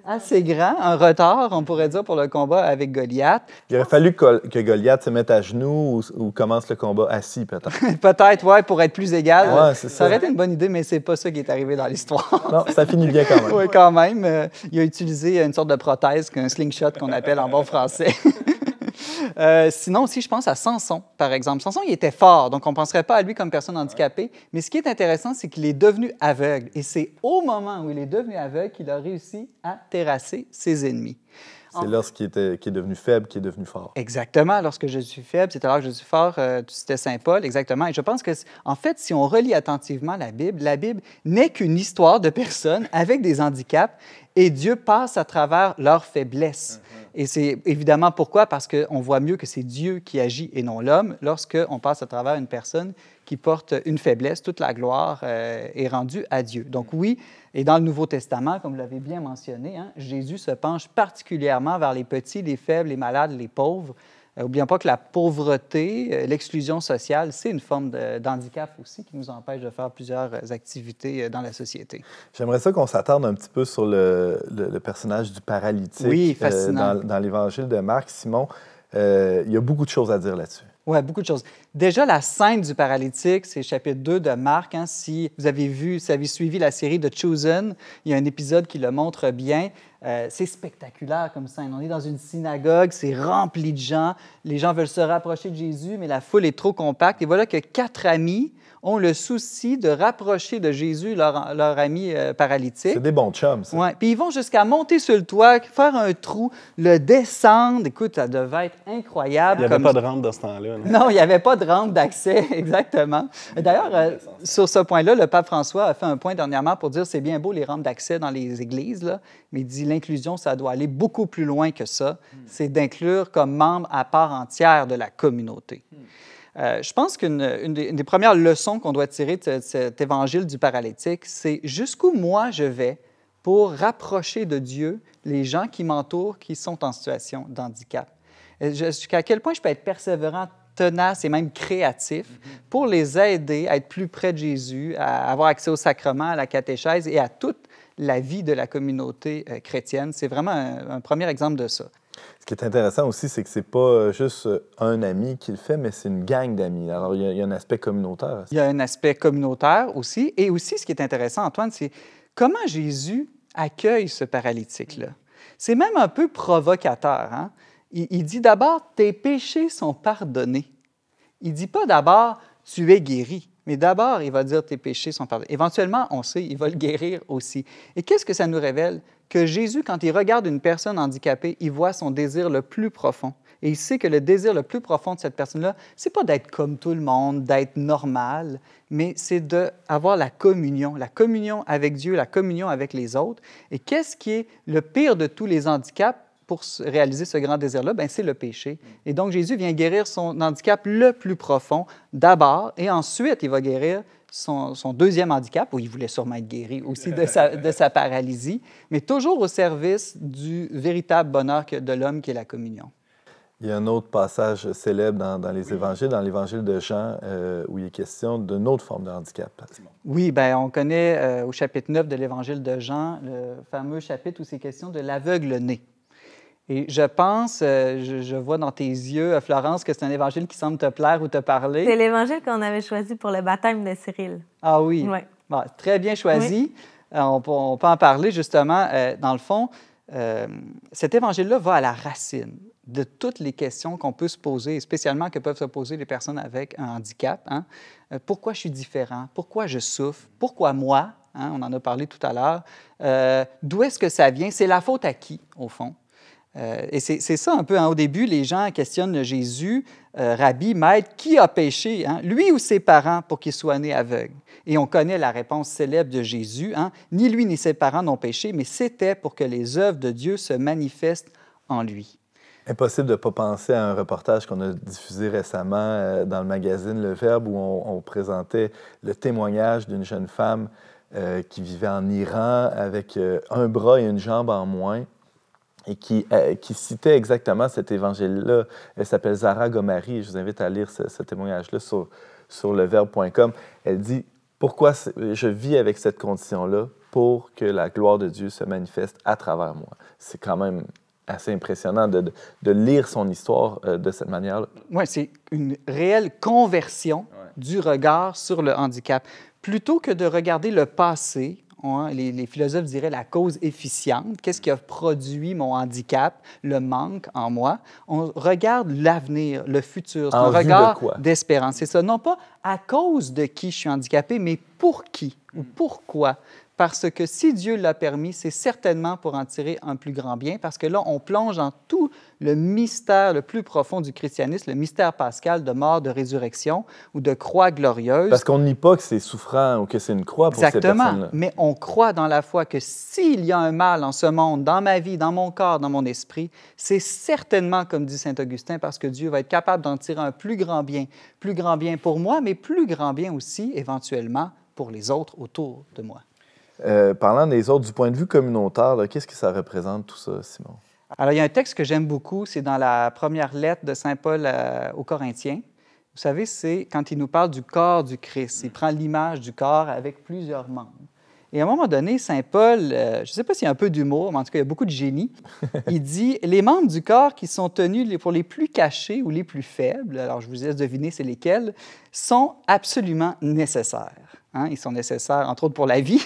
assez grand, un retard, on pourrait dire, pour le combat avec Goliath. Il aurait fallu que Goliath se mette à genoux ou commence le combat assis, peut-être. Peut-être, oui, pour être plus égal. Ouais, c'est ça. Ça aurait été une bonne idée, mais c'est pas ça qui est arrivé dans l'histoire. Non, ça finit bien quand même. Oui, quand même. Il a utilisé une sorte de prothèse, un slingshot qu'on appelle en bon français. Sinon aussi, je pense à Samson, par exemple. Samson, il était fort, donc on ne penserait pas à lui comme personne handicapée. Mais ce qui est intéressant, c'est qu'il est devenu aveugle. Et c'est au moment où il est devenu aveugle qu'il a réussi à terrasser ses ennemis. C'est lorsqu'il est devenu faible qu'il est devenu fort. Exactement. Lorsque je suis faible, c'est alors que je suis fort. Tu citais Saint Paul, exactement. Et je pense que, en fait, si on relit attentivement la Bible n'est qu'une histoire de personnes avec des handicaps et Dieu passe à travers leurs faiblesses. Et c'est évidemment pourquoi? Parce qu'on voit mieux que c'est Dieu qui agit et non l'homme lorsqu'on passe à travers une personne qui porte une faiblesse. Toute la gloire est rendue à Dieu. Donc oui, et dans le Nouveau Testament, comme vous l'avez bien mentionné, Jésus se penche particulièrement vers les petits, les faibles, les malades, les pauvres. N'oublions pas que la pauvreté, l'exclusion sociale, c'est une forme d'handicap aussi qui nous empêche de faire plusieurs activités dans la société. J'aimerais ça qu'on s'attarde un petit peu sur le personnage du paralytique. Oui, fascinant. Dans l'Évangile de Marc. Simon, il y a beaucoup de choses à dire là-dessus. Oui, beaucoup de choses. Déjà, la scène du paralytique, c'est chapitre 2 de Marc. Si vous avez suivi la série de Chosen, il y a un épisode qui le montre bien. C'est spectaculaire comme scène. On est dans une synagogue, c'est rempli de gens. Les gens veulent se rapprocher de Jésus, mais la foule est trop compacte. Et voilà que 4 amis ont le souci de rapprocher de Jésus leur ami paralytique. C'est des bons chums, ça. Oui, puis ils vont jusqu'à monter sur le toit, faire un trou, le descendre. Écoute, ça devait être incroyable. Il n'y avait pas de rampe dans ce temps-là. Non, il n'y avait pas de rampe d'accès, exactement. D'ailleurs, sur ce point-là, le pape François a fait un point dernièrement pour dire c'est bien beau les rampes d'accès dans les églises, là, mais il dit l'inclusion, ça doit aller beaucoup plus loin que ça. C'est d'inclure comme membre à part entière de la communauté. Je pense qu'une des premières leçons qu'on doit tirer de cet évangile du paralytique, c'est jusqu'où moi je vais pour rapprocher de Dieu les gens qui m'entourent qui sont en situation d'handicap. Jusqu'à quel point je peux être persévérant, tenace et même créatif pour les aider à être plus près de Jésus, à avoir accès au sacrement, à la catéchèse et à toute la vie de la communauté chrétienne. C'est vraiment un premier exemple de ça. Ce qui est intéressant aussi, c'est que c'est pas juste un ami qui le fait, mais c'est une gang d'amis. Alors, il y a un aspect communautaire. Il y a un aspect communautaire aussi. Et aussi, ce qui est intéressant, Antoine, c'est comment Jésus accueille ce paralytique-là. C'est même un peu provocateur. Hein? Il dit d'abord, tes péchés sont pardonnés. Il ne dit pas d'abord, tu es guéri. Mais d'abord, il va dire, tes péchés sont pardonnés. Éventuellement, on sait, il va le guérir aussi. Et qu'est-ce que ça nous révèle? Que Jésus, quand il regarde une personne handicapée, il voit son désir le plus profond. Et il sait que le désir le plus profond de cette personne-là, ce n'est pas d'être comme tout le monde, d'être normal, mais c'est d'avoir la communion avec Dieu, la communion avec les autres. Et qu'est-ce qui est le pire de tous les handicaps pour réaliser ce grand désir-là? Bien, c'est le péché. Et donc, Jésus vient guérir son handicap le plus profond d'abord, et ensuite, il va guérir son deuxième handicap, où il voulait sûrement être guéri aussi de sa paralysie, mais toujours au service du véritable bonheur de l'homme qui est la communion. Il y a un autre passage célèbre dans les évangiles, dans l'évangile de Jean, où il est question d'une autre forme de handicap. Oui, bien, on connaît au chapitre 9 de l'évangile de Jean, le fameux chapitre où c'est question de l'aveugle-né. Et je pense, je vois dans tes yeux, Florence, que c'est un évangile qui semble te plaire ou te parler. C'est l'évangile qu'on avait choisi pour le baptême de Cyril. Ah oui? Oui. Bon, très bien choisi. Oui. On peut en parler justement. Dans le fond, cet évangile-là va à la racine de toutes les questions qu'on peut se poser, et spécialement que peuvent se poser les personnes avec un handicap. Hein? Pourquoi je suis différent? Pourquoi je souffre? Pourquoi moi? Hein? On en a parlé tout à l'heure. D'où est-ce que ça vient? C'est la faute à qui, au fond? Et c'est ça un peu, hein, au début, les gens questionnent Jésus, Rabbi, Maître, qui a péché, hein, lui ou ses parents, pour qu'il soit né aveugle? Et on connaît la réponse célèbre de Jésus, hein, ni lui ni ses parents n'ont péché, mais c'était pour que les œuvres de Dieu se manifestent en lui. Impossible de ne pas penser à un reportage qu'on a diffusé récemment dans le magazine Le Verbe, où on présentait le témoignage d'une jeune femme qui vivait en Iran avec un bras et une jambe en moins, et qui citait exactement cet évangile-là. Elle s'appelle Zara Gomari. Je vous invite à lire ce témoignage-là sur leverbe.com. Elle dit « Pourquoi je vis avec cette condition-là? Pour que la gloire de Dieu se manifeste à travers moi. » C'est quand même assez impressionnant de lire son histoire de cette manière-là. Oui, c'est une réelle conversion du regard sur le handicap. Plutôt que de regarder le passé, les philosophes diraient la cause efficiente, qu'est-ce qui a produit mon handicap, le manque en moi, on regarde l'avenir, le futur, c'est un regard d'espérance. C'est ça, non pas à cause de qui je suis handicapé, mais pour qui ou pourquoi. Parce que si Dieu l'a permis, c'est certainement pour en tirer un plus grand bien, parce que là, on plonge dans tout le mystère le plus profond du christianisme, le mystère pascal de mort, de résurrection ou de croix glorieuse. Parce qu'on ne nie pas que c'est souffrant ou que c'est une croix pour ces personnes-là. Exactement, mais on croit dans la foi que s'il y a un mal en ce monde, dans ma vie, dans mon corps, dans mon esprit, c'est certainement, comme dit saint Augustin, parce que Dieu va être capable d'en tirer un plus grand bien pour moi, mais plus grand bien aussi, éventuellement, pour les autres autour de moi. Parlant des autres, du point de vue communautaire, qu'est-ce que ça représente tout ça, Simon? Alors, il y a un texte que j'aime beaucoup, c'est dans la première lettre de saint Paul aux Corinthiens. Vous savez, c'est quand il nous parle du corps du Christ. Il prend l'image du corps avec plusieurs membres. Et à un moment donné, saint Paul, je ne sais pas s'il y a un peu d'humour, mais en tout cas, il y a beaucoup de génie. Il dit « Les membres du corps qui sont tenus pour les plus cachés ou les plus faibles, alors je vous laisse deviner c'est lesquels, sont absolument nécessaires. Hein? Ils sont nécessaires, entre autres, pour la vie.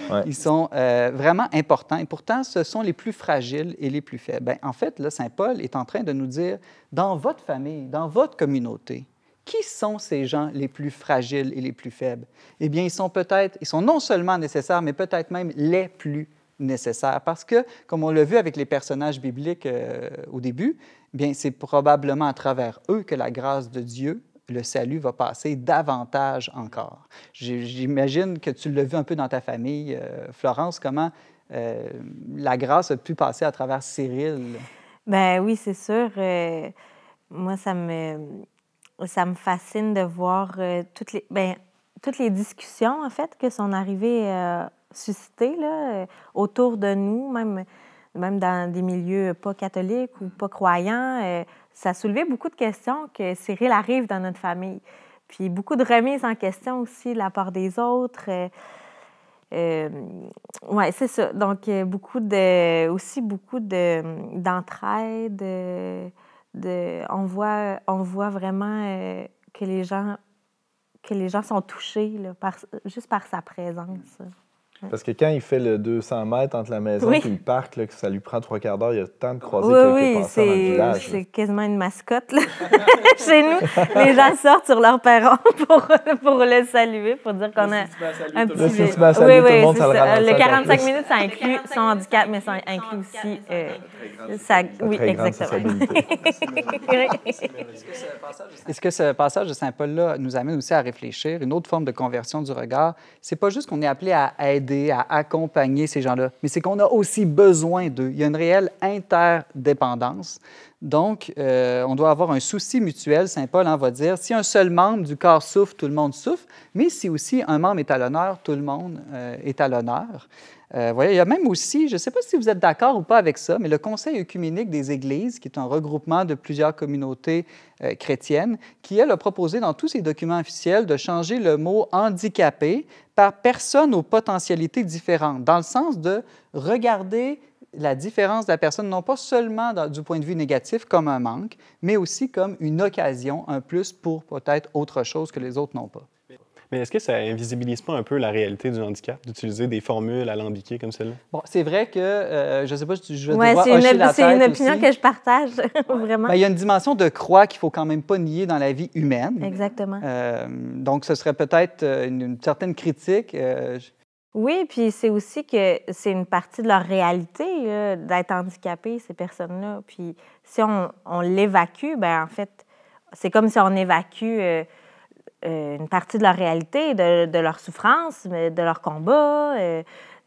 Ouais. Ils sont vraiment importants et pourtant, ce sont les plus fragiles et les plus faibles. Bien, en fait, là, saint Paul est en train de nous dire, dans votre famille, dans votre communauté, qui sont ces gens les plus fragiles et les plus faibles? Eh bien, ils sont non seulement nécessaires, mais peut-être même les plus nécessaires. Parce que, comme on l'a vu avec les personnages bibliques au début, bien, c'est probablement à travers eux que la grâce de Dieu, le salut va passer davantage encore. J'imagine que tu l'as vu un peu dans ta famille, Florence, comment la grâce a pu passer à travers Cyril. Bien oui, c'est sûr. Moi, ça me fascine de voir toutes les discussions, en fait, que son arrivée a suscitées là, autour de nous, même dans des milieux pas catholiques ou pas croyants. Ça a soulevé beaucoup de questions que Cyril arrive dans notre famille. Puis beaucoup de remises en question aussi de la part des autres. Oui, c'est ça. Donc, aussi beaucoup d'entraide. On voit vraiment que les gens sont touchés là, juste par sa présence. Parce que quand il fait le 200 mètres entre la maison et le parc, là, que ça lui prend 3/4 d'heure, il y a le temps de croiser quelques passants dans le village. C'est quasiment une mascotte là. Chez nous. Les gens sortent sur leur perron pour le saluer, pour dire qu'on a un petit... Si tu vas saluer tout le monde, ça le rend Le 45 minutes, ça inclut son handicap, mais ça inclut aussi... oui, exactement. Est-ce que ce passage de Saint Paul-là nous amène aussi à réfléchir? Une autre forme de conversion du regard, c'est pas juste qu'on est appelé à aider, à accompagner ces gens-là, mais c'est qu'on a aussi besoin d'eux. Il y a une réelle interdépendance. Donc, on doit avoir un souci mutuel. Saint Paul va dire, si un seul membre du corps souffre, tout le monde souffre, mais si aussi un membre est à l'honneur, tout le monde est à l'honneur. Voyez, il y a même aussi, je ne sais pas si vous êtes d'accord ou pas avec ça, mais le Conseil œcuménique des Églises, qui est un regroupement de plusieurs communautés chrétiennes, qui, elle, a proposé dans tous ses documents officiels de changer le mot « handicapé » par « personne aux potentialités différentes », dans le sens de regarder la différence de la personne, non pas seulement du point de vue négatif, comme un manque, mais aussi comme une occasion, un plus pour peut-être autre chose que les autres n'ont pas. Mais est-ce que ça invisibilise pas un peu la réalité du handicap, d'utiliser des formules alambiquées comme celle-là? Bon, c'est vrai que, je ne sais pas si je vais devoir hocher la tête. C'est une opinion que je partage, vraiment. Bien, il y a une dimension de croix qu'il ne faut quand même pas nier dans la vie humaine. Exactement. Donc, ce serait peut-être une certaine critique. Oui, puis c'est aussi que c'est une partie de leur réalité d'être handicapés, ces personnes-là. Puis si on l'évacue, bien, en fait, c'est comme si on évacue... une partie de leur réalité, de leur souffrance, de leur combat.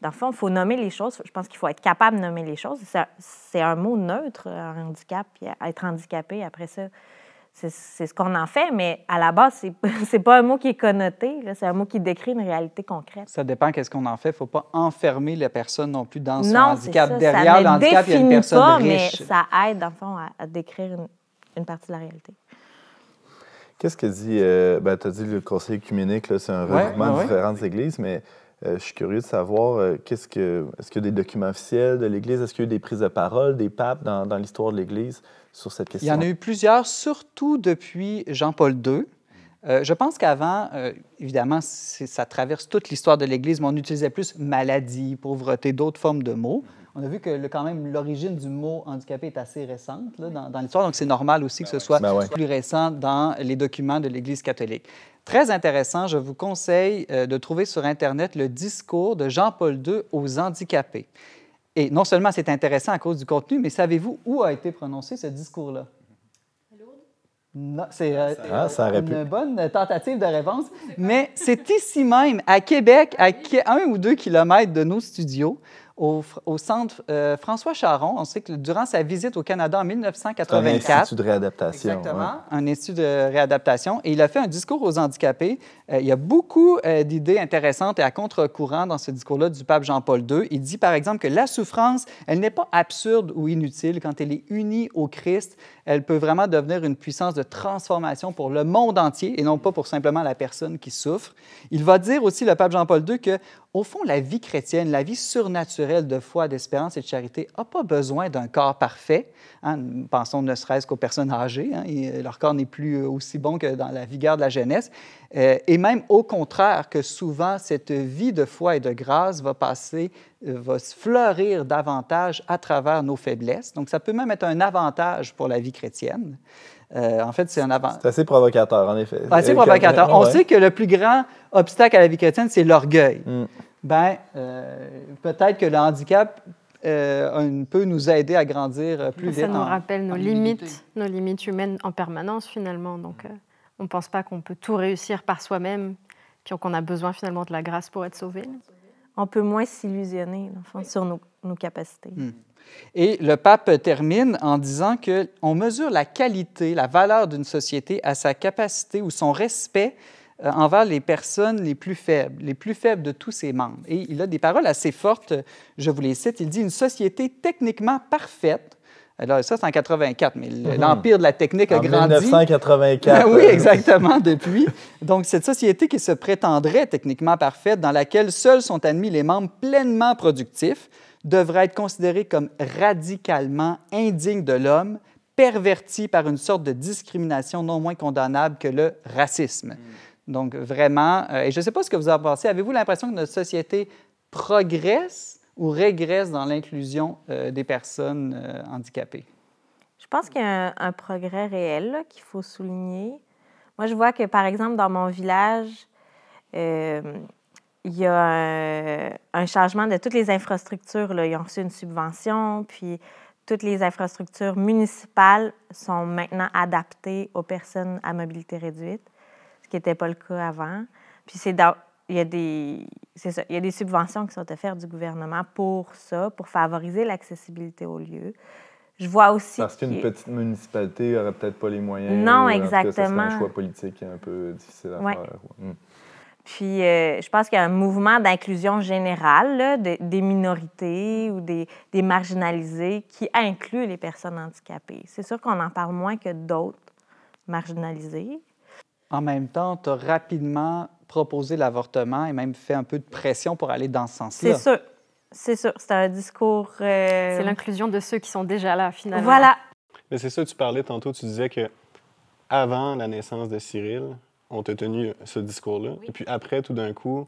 Dans le fond, il faut nommer les choses. Je pense qu'il faut être capable de nommer les choses. C'est un mot neutre, un handicap, puis être handicapé, après ça, c'est ce qu'on en fait, mais à la base, c'est pas un mot qui est connoté, c'est un mot qui décrit une réalité concrète. Ça dépend qu'est-ce qu'on en fait. Il ne faut pas enfermer la personne non plus dans son handicap. Non, c'est ça. Derrière le handicap, il y a une personne pas, riche. Mais ça aide, dans le fond, à décrire une partie de la réalité. Qu'est-ce que dit, tu as dit le Conseil œcuménique, c'est un regroupement de différentes églises, mais je suis curieux de savoir, est-ce qu'il y a des documents officiels de l'Église? Est-ce qu'il y a eu des prises de parole des papes dans l'histoire de l'Église sur cette question? Il y en a eu plusieurs, surtout depuis Jean-Paul II. Je pense qu'avant, évidemment, ça traverse toute l'histoire de l'Église, mais on utilisait plus maladie, pauvreté, d'autres formes de mots. On a vu que quand même l'origine du mot handicapé est assez récente là, dans l'histoire, donc c'est normal aussi que ce soit plus récent dans les documents de l'Église catholique. Très intéressant, je vous conseille de trouver sur Internet le discours de Jean-Paul II aux handicapés. Et non seulement c'est intéressant à cause du contenu, mais savez-vous où a été prononcé ce discours-là? Non, c'est une bonne tentative de réponse, mais c'est ici même, à Québec, à 1 ou 2 kilomètres de nos studios, au centre François Charon. On sait que durant sa visite au Canada en 1984... Un institut de réadaptation. Exactement, un institut de réadaptation. Et il a fait un discours aux handicapés. Il y a beaucoup d'idées intéressantes et à contre-courant dans ce discours-là du pape Jean-Paul II. Il dit, par exemple, que la souffrance, elle n'est pas absurde ou inutile. Quand elle est unie au Christ, elle peut vraiment devenir une puissance de transformation pour le monde entier et non pas pour simplement la personne qui souffre. Il va dire aussi, le pape Jean-Paul II, que au fond, la vie chrétienne, la vie surnaturelle de foi, d'espérance et de charité n'a pas besoin d'un corps parfait. Pensons ne serait-ce qu'aux personnes âgées. Leur corps n'est plus aussi bon que dans la vigueur de la jeunesse. Et même au contraire, que souvent, cette vie de foi et de grâce va se fleurir davantage à travers nos faiblesses. Donc, ça peut même être un avantage pour la vie chrétienne. En fait, c'est un avantage. C'est assez provocateur, en effet. Assez provocateur. On sait que le plus grand obstacle à la vie chrétienne, c'est l'orgueil. Peut-être que le handicap peut nous aider à grandir plus vite. Ça nous rappelle nos limites humaines en permanence, finalement. Donc, on ne pense pas qu'on peut tout réussir par soi-même, puis qu'on a besoin, finalement, de la grâce pour être sauvé. On peut moins s'illusionner, sur nos capacités. Et le pape termine en disant qu'on mesure la qualité, la valeur d'une société à sa capacité ou son respect envers les personnes les plus faibles de tous ses membres. Et il a des paroles assez fortes, je vous les cite. Il dit « Une société techniquement parfaite Alors, ça, c'est en 84, mais l'empire de la technique a En grandi. 1984. Oui, exactement, depuis. Donc, cette société qui se prétendrait techniquement parfaite, dans laquelle seuls sont admis les membres pleinement productifs, devrait être considérée comme radicalement indigne de l'homme, pervertie par une sorte de discrimination non moins condamnable que le racisme. Donc, vraiment, et je ne sais pas ce que vous en pensez, avez-vous l'impression que notre société progresse ou régresse dans l'inclusion des personnes handicapées? Je pense qu'il y a un progrès réel là, qu'il faut souligner. Moi, je vois que, par exemple, dans mon village, il y a un changement de toutes les infrastructures. Là. Ils ont reçu une subvention, puis toutes les infrastructures municipales sont maintenant adaptées aux personnes à mobilité réduite, ce qui n'était pas le cas avant. Puis il y a des subventions qui sont offertes du gouvernement pour ça, pour favoriser l'accessibilité aux lieux. Je vois aussi Parce qu'une petite municipalité n'aurait peut-être pas les moyens. Non, exactement. Ça serait exactement. un choix politique un peu difficile à faire. Puis, je pense qu'il y a un mouvement d'inclusion générale là, des minorités ou des marginalisés qui inclut les personnes handicapées. C'est sûr qu'on en parle moins que d'autres marginalisés. En même temps, tu as rapidement proposé l'avortement et même fait un peu de pression pour aller dans ce sens-là. C'est sûr. C'est sûr. C'est un discours... C'est l'inclusion de ceux qui sont déjà là, finalement. Voilà. Mais c'est ça, tu parlais tantôt, tu disais que avant la naissance de Cyril, on t'a tenu ce discours-là. Oui. Et puis après, tout d'un coup,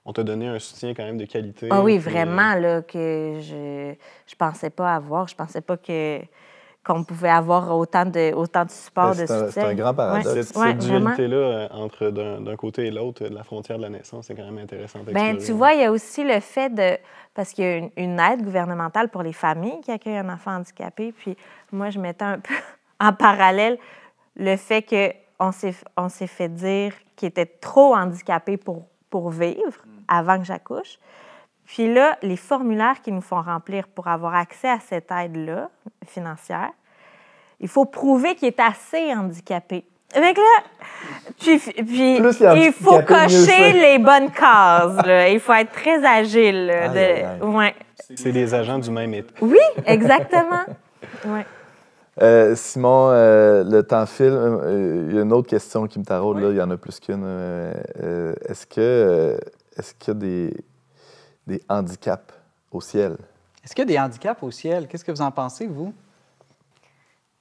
on t'a donné un soutien quand même de qualité. Ah oui, vraiment, là, que je pensais pas avoir. Je pensais pas qu'on pouvait avoir autant de support, de soutien. C'est un grand paradoxe. Cette dualité-là, entre d'un côté et l'autre de la frontière de la naissance, c'est quand même intéressant à explorer. Bien, tu vois, il y a aussi le fait de... Parce qu'il y a une aide gouvernementale pour les familles qui accueillent un enfant handicapé. Puis moi, je mettais un peu en parallèle le fait qu'on s'est fait dire qu'il était trop handicapé pour vivre avant que j'accouche. Puis là, les formulaires qu'ils nous font remplir pour avoir accès à cette aide-là, financière, il faut prouver qu'il est assez handicapé. Avec là, puis il faut cocher les bonnes cases. Là. Il faut être très agile. Là, ouais. C'est des agents du même État. Oui, exactement. Ouais. Simon, le temps file. Il y a une autre question qui me taraude. Oui. Là. Il y en a plus qu'une. Est-ce qu'il y a des handicaps au ciel? Est-ce qu'il y a des handicaps au ciel? Qu'est-ce que vous en pensez, vous?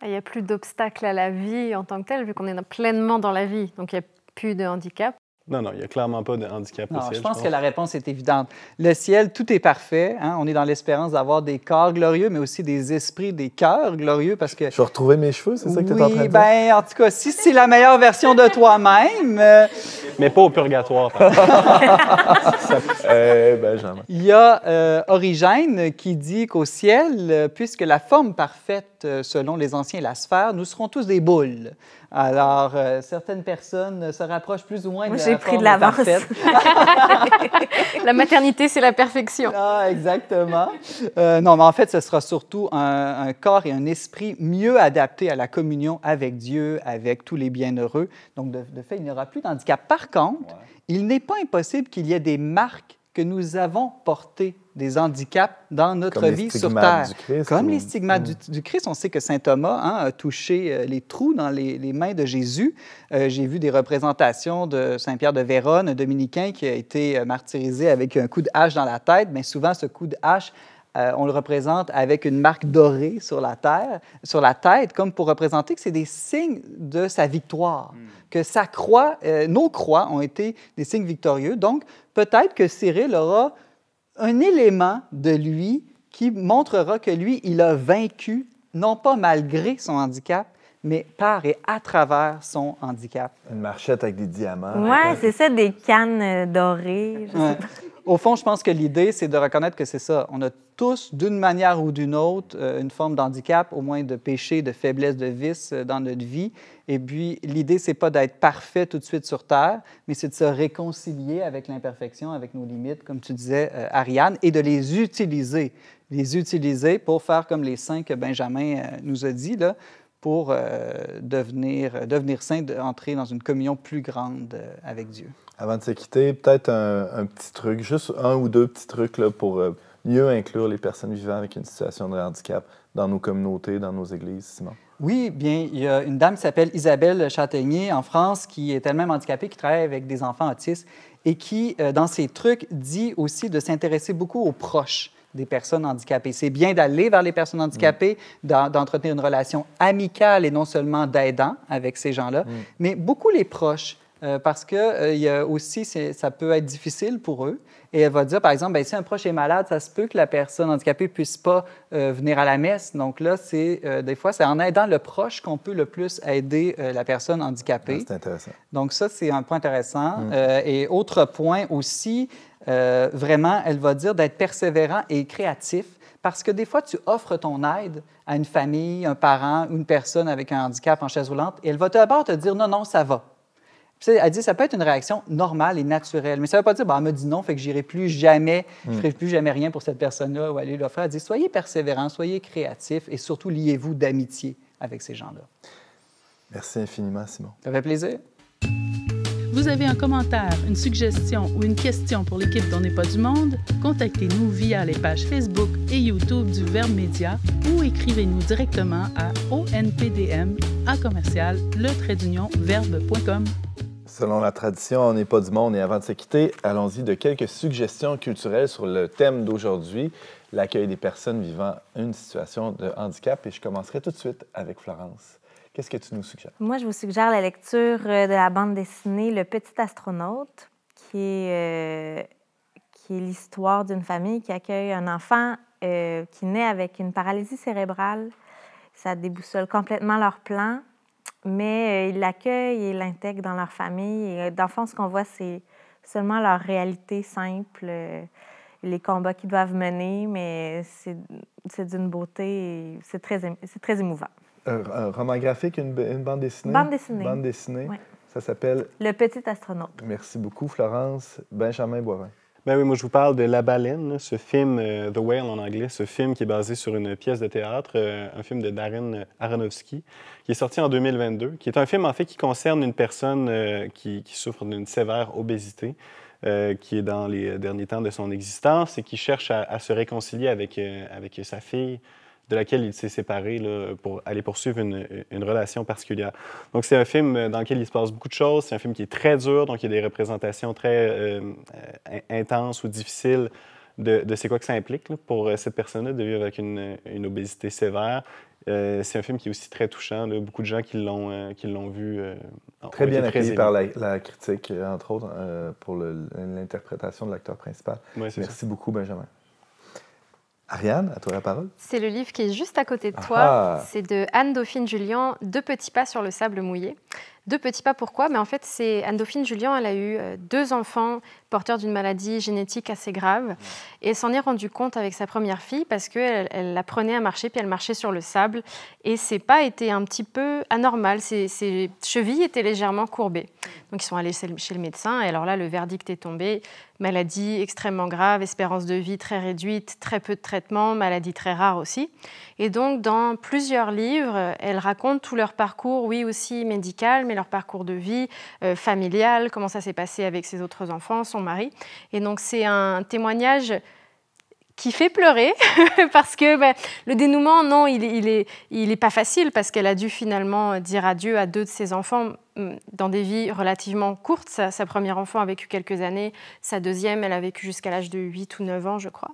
Il n'y a plus d'obstacles à la vie en tant que telle, vu qu'on est pleinement dans la vie. Donc, il n'y a plus de handicap. Non, il n'y a clairement pas de handicap au ciel. Je pense que la réponse est évidente. Le ciel, tout est parfait. Hein? On est dans l'espérance d'avoir des corps glorieux, mais aussi des esprits, des cœurs glorieux, parce que... Je vais retrouver mes cheveux, c'est ça que tu es en train de dire? Bien, en tout cas, si c'est la meilleure version de toi-même... Mais pas au purgatoire, par exemple. Il y a Origène qui dit qu'au ciel, puisque la forme parfaite, selon les anciens, est la sphère, nous serons tous des boules. Alors, certaines personnes se rapprochent plus ou moins de la forme parfaite. La maternité, c'est la perfection. Ah, exactement. Non, mais en fait, ce sera surtout un corps et un esprit mieux adaptés à la communion avec Dieu, avec tous les bienheureux. Donc, de fait, il n'y aura plus d'handicap. Par contre, il n'est pas impossible qu'il y ait des marques que nous avons portées, des handicaps dans notre vie sur Terre. Comme les stigmates du Christ. On sait que saint Thomas a touché les trous dans les mains de Jésus. J'ai vu des représentations de Saint-Pierre de Vérone, un dominicain qui a été martyrisé avec un coup de hache dans la tête, mais souvent ce coup de hache, on le représente avec une marque dorée sur la tête, comme pour représenter que c'est des signes de sa victoire, que sa croix, nos croix ont été des signes victorieux. Donc, peut-être que Cyril aura un élément de lui qui montrera que lui, il a vaincu, non pas malgré son handicap, mais par et à travers son handicap. Une marchette avec des diamants. Oui, c'est ça, des cannes dorées. Je sais pas. Au fond, je pense que l'idée, c'est de reconnaître que c'est ça. On a tous, d'une manière ou d'une autre, une forme d'handicap, au moins de péché, de faiblesse, de vice dans notre vie. Et puis, l'idée, c'est pas d'être parfait tout de suite sur Terre, mais c'est de se réconcilier avec l'imperfection, avec nos limites, comme tu disais, Ariane, et de les utiliser pour faire comme les saints que Benjamin nous a dit, là, pour devenir saint, entrer dans une communion plus grande avec Dieu. Avant de se quitter, peut-être un petit truc, juste un ou deux petits trucs là, pour mieux inclure les personnes vivant avec une situation de handicap dans nos communautés, dans nos églises, Simon? Oui, bien, il y a une dame qui s'appelle Isabelle Châtaignier en France qui est elle-même handicapée, qui travaille avec des enfants autistes et qui, dans ses trucs, dit aussi de s'intéresser beaucoup aux proches des personnes handicapées. C'est bien d'aller vers les personnes handicapées, d'entretenir une relation amicale et non seulement d'aidant avec ces gens-là, mais beaucoup les proches. Parce que il y a aussi, ça peut être difficile pour eux. Et elle va dire, par exemple, bien, si un proche est malade, ça se peut que la personne handicapée ne puisse pas venir à la messe. Donc là, des fois, c'est en aidant le proche qu'on peut le plus aider la personne handicapée. Ah, c'est intéressant. Donc ça, c'est un point intéressant. Et autre point aussi, vraiment, elle va dire d'être persévérant et créatif. Parce que des fois, tu offres ton aide à une famille, un parent, une personne avec un handicap en chaise roulante, et elle va d'abord te dire « non, non, ça va ». Elle dit ça peut être une réaction normale et naturelle, mais ça ne veut pas dire elle me dit non, fait que j'irai plus jamais, je ne ferai plus jamais rien pour cette personne-là ou aller l'offrir. Elle dit soyez persévérants, soyez créatifs et surtout liez-vous d'amitié avec ces gens-là. Merci infiniment, Simon. Ça fait plaisir. Vous avez un commentaire, une suggestion ou une question pour l'équipe d'On n'est pas du monde? Contactez-nous via les pages Facebook et YouTube du Verbe Média ou écrivez-nous directement à onpdm@le-verbe.com. Selon la tradition, on n'est pas du monde. Et avant de se quitter, allons-y de quelques suggestions culturelles sur le thème d'aujourd'hui, l'accueil des personnes vivant une situation de handicap. Et je commencerai tout de suite avec Florence. Qu'est-ce que tu nous suggères? Moi, je vous suggère la lecture de la bande dessinée Le Petit Astronaute, qui est l'histoire d'une famille qui accueille un enfant qui naît avec une paralysie cérébrale. Ça déboussole complètement leur plan. Mais ils l'accueillent et l'intègrent dans leur famille. Et dans le fond, ce qu'on voit, c'est seulement leur réalité simple, les combats qu'ils doivent mener, mais c'est d'une beauté et c'est très émouvant. Un roman graphique, une bande dessinée? Bande dessinée. Bande dessinée. Oui. Ça s'appelle? Le Petit Astronaute. Merci beaucoup, Florence. Benjamin Boivin. Ben oui, moi, je vous parle de La Baleine, là, ce film, The Whale en anglais, ce film qui est basé sur une pièce de théâtre, un film de Darren Aronofsky, qui est sorti en 2022, qui est un film, en fait, qui concerne une personne qui souffre d'une sévère obésité, qui est dans les derniers temps de son existence et qui cherche à se réconcilier avec sa fille, de laquelle il s'est séparé là, pour aller poursuivre une relation particulière. Donc, c'est un film dans lequel il se passe beaucoup de choses. C'est un film qui est très dur, donc il y a des représentations très intenses ou difficiles de c'est quoi que ça implique là, pour cette personne-là de vivre avec une obésité sévère. C'est un film qui est aussi très touchant. Là. Beaucoup de gens qui l'ont vu. Très bien accueilli par la critique, entre autres, pour l'interprétation de l'acteur principal. Ouais, Merci beaucoup, Benjamin. Ariane, à toi la parole. C'est le livre qui est juste à côté de toi. C'est de Anne-Dauphine Jullian, Deux petits pas sur le sable mouillé. Deux petits pas, pourquoi? Mais en fait, c'est Anne-Dauphine Jullian, elle a eu 2 enfants porteurs d'une maladie génétique assez grave. Et elle s'en est rendue compte avec sa première fille parce qu'elle apprenait à marcher, puis elle marchait sur le sable. Et ses pas étaient un petit peu anormales. Ses chevilles étaient légèrement courbées. Donc, ils sont allés chez le médecin. Et alors là, le verdict est tombé. Maladie extrêmement grave, espérance de vie très réduite, très peu de traitement, maladie très rare aussi. Et donc, dans plusieurs livres, elle raconte tout leur parcours, oui, aussi médical, mais leur parcours de vie, familial, comment ça s'est passé avec ses autres enfants, son mari. Et donc, c'est un témoignage qui fait pleurer, parce que le dénouement, non, il est pas facile, parce qu'elle a dû finalement dire adieu à 2 de ses enfants dans des vies relativement courtes. Sa première enfant a vécu quelques années, sa deuxième, elle a vécu jusqu'à l'âge de 8 ou 9 ans, je crois.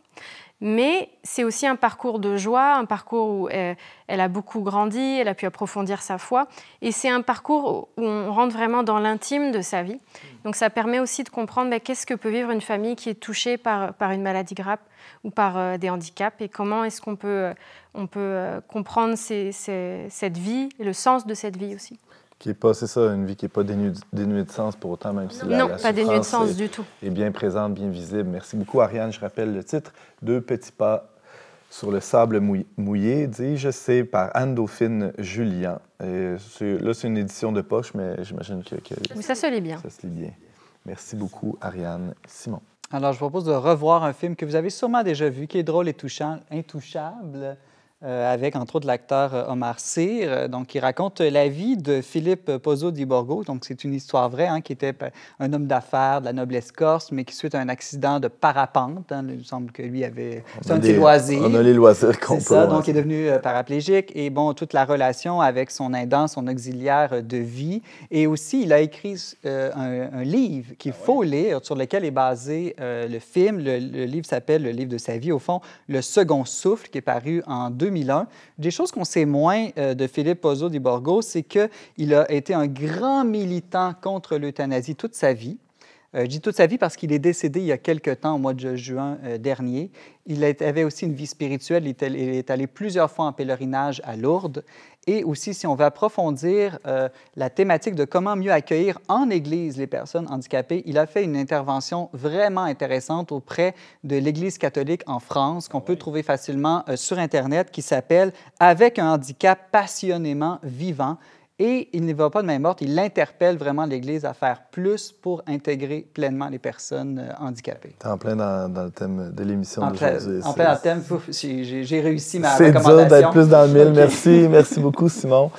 Mais c'est aussi un parcours de joie, un parcours où elle a beaucoup grandi, elle a pu approfondir sa foi. Et c'est un parcours où on rentre vraiment dans l'intime de sa vie. Donc ça permet aussi de comprendre qu'est-ce que peut vivre une famille qui est touchée par une maladie grave ou par des handicaps et comment est-ce qu'on peut comprendre cette vie et le sens de cette vie aussi. Qui est pas, c'est ça, une vie qui n'est pas dénuée de sens pour autant, même si la pas dénuée de sens du tout. Est bien présente, bien visible. Merci beaucoup, Ariane. Je rappelle le titre, Deux petits pas sur le sable mouillé, dis-je, c'est par Anne-Dauphine Jullian. Là, c'est une édition de poche, mais j'imagine que oui, ça se lit bien. Ça se lit bien. Merci beaucoup, Ariane. Simon. Alors, je vous propose de revoir un film que vous avez sûrement déjà vu, qui est drôle et touchant, Intouchable. avec entre autres l'acteur Omar Sy, donc qui raconte la vie de Philippe Pozzo di Borgo. Donc c'est une histoire vraie, hein, qui était un homme d'affaires de la noblesse corse, mais qui suite à un accident de parapente, hein, il me semble que lui avait un petit loisir. On a les loisirs qu'on peut. C'est ça, donc il est devenu paraplégique et bon, toute la relation avec son aidant, son auxiliaire de vie. Et aussi, il a écrit un livre qu'il faut lire, sur lequel est basé le film. Le livre s'appelle, le livre de sa vie, au fond, Le Second Souffle, qui est paru en 2001. Des choses qu'on sait moins de Philippe Pozzo di Borgo, c'est qu'il a été un grand militant contre l'euthanasie toute sa vie. Je dis toute sa vie parce qu'il est décédé il y a quelque temps, au mois de juin dernier. Il avait aussi une vie spirituelle. Il est allé plusieurs fois en pèlerinage à Lourdes. Et aussi, si on veut approfondir la thématique de comment mieux accueillir en Église les personnes handicapées, il a fait une intervention vraiment intéressante auprès de l'Église catholique en France, qu'on peut trouver facilement sur Internet, qui s'appelle « Avec un handicap passionnément vivant ». Et il ne va pas de main morte, il interpelle vraiment l'Église à faire plus pour intégrer pleinement les personnes handicapées. Tu es en plein dans le thème de l'émission d'aujourd'hui. En plein dans le thème, j'ai réussi ma recommandation. C'est dur d'être plus dans le mille. Okay. Merci beaucoup, Simon.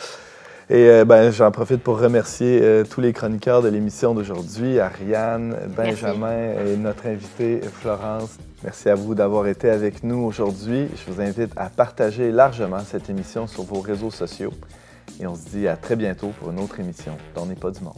Et j'en profite pour remercier tous les chroniqueurs de l'émission d'aujourd'hui, Ariane, Benjamin et notre invitée Florence. Merci à vous d'avoir été avec nous aujourd'hui. Je vous invite à partager largement cette émission sur vos réseaux sociaux. Et on se dit à très bientôt pour une autre émission d'On n'est pas du monde.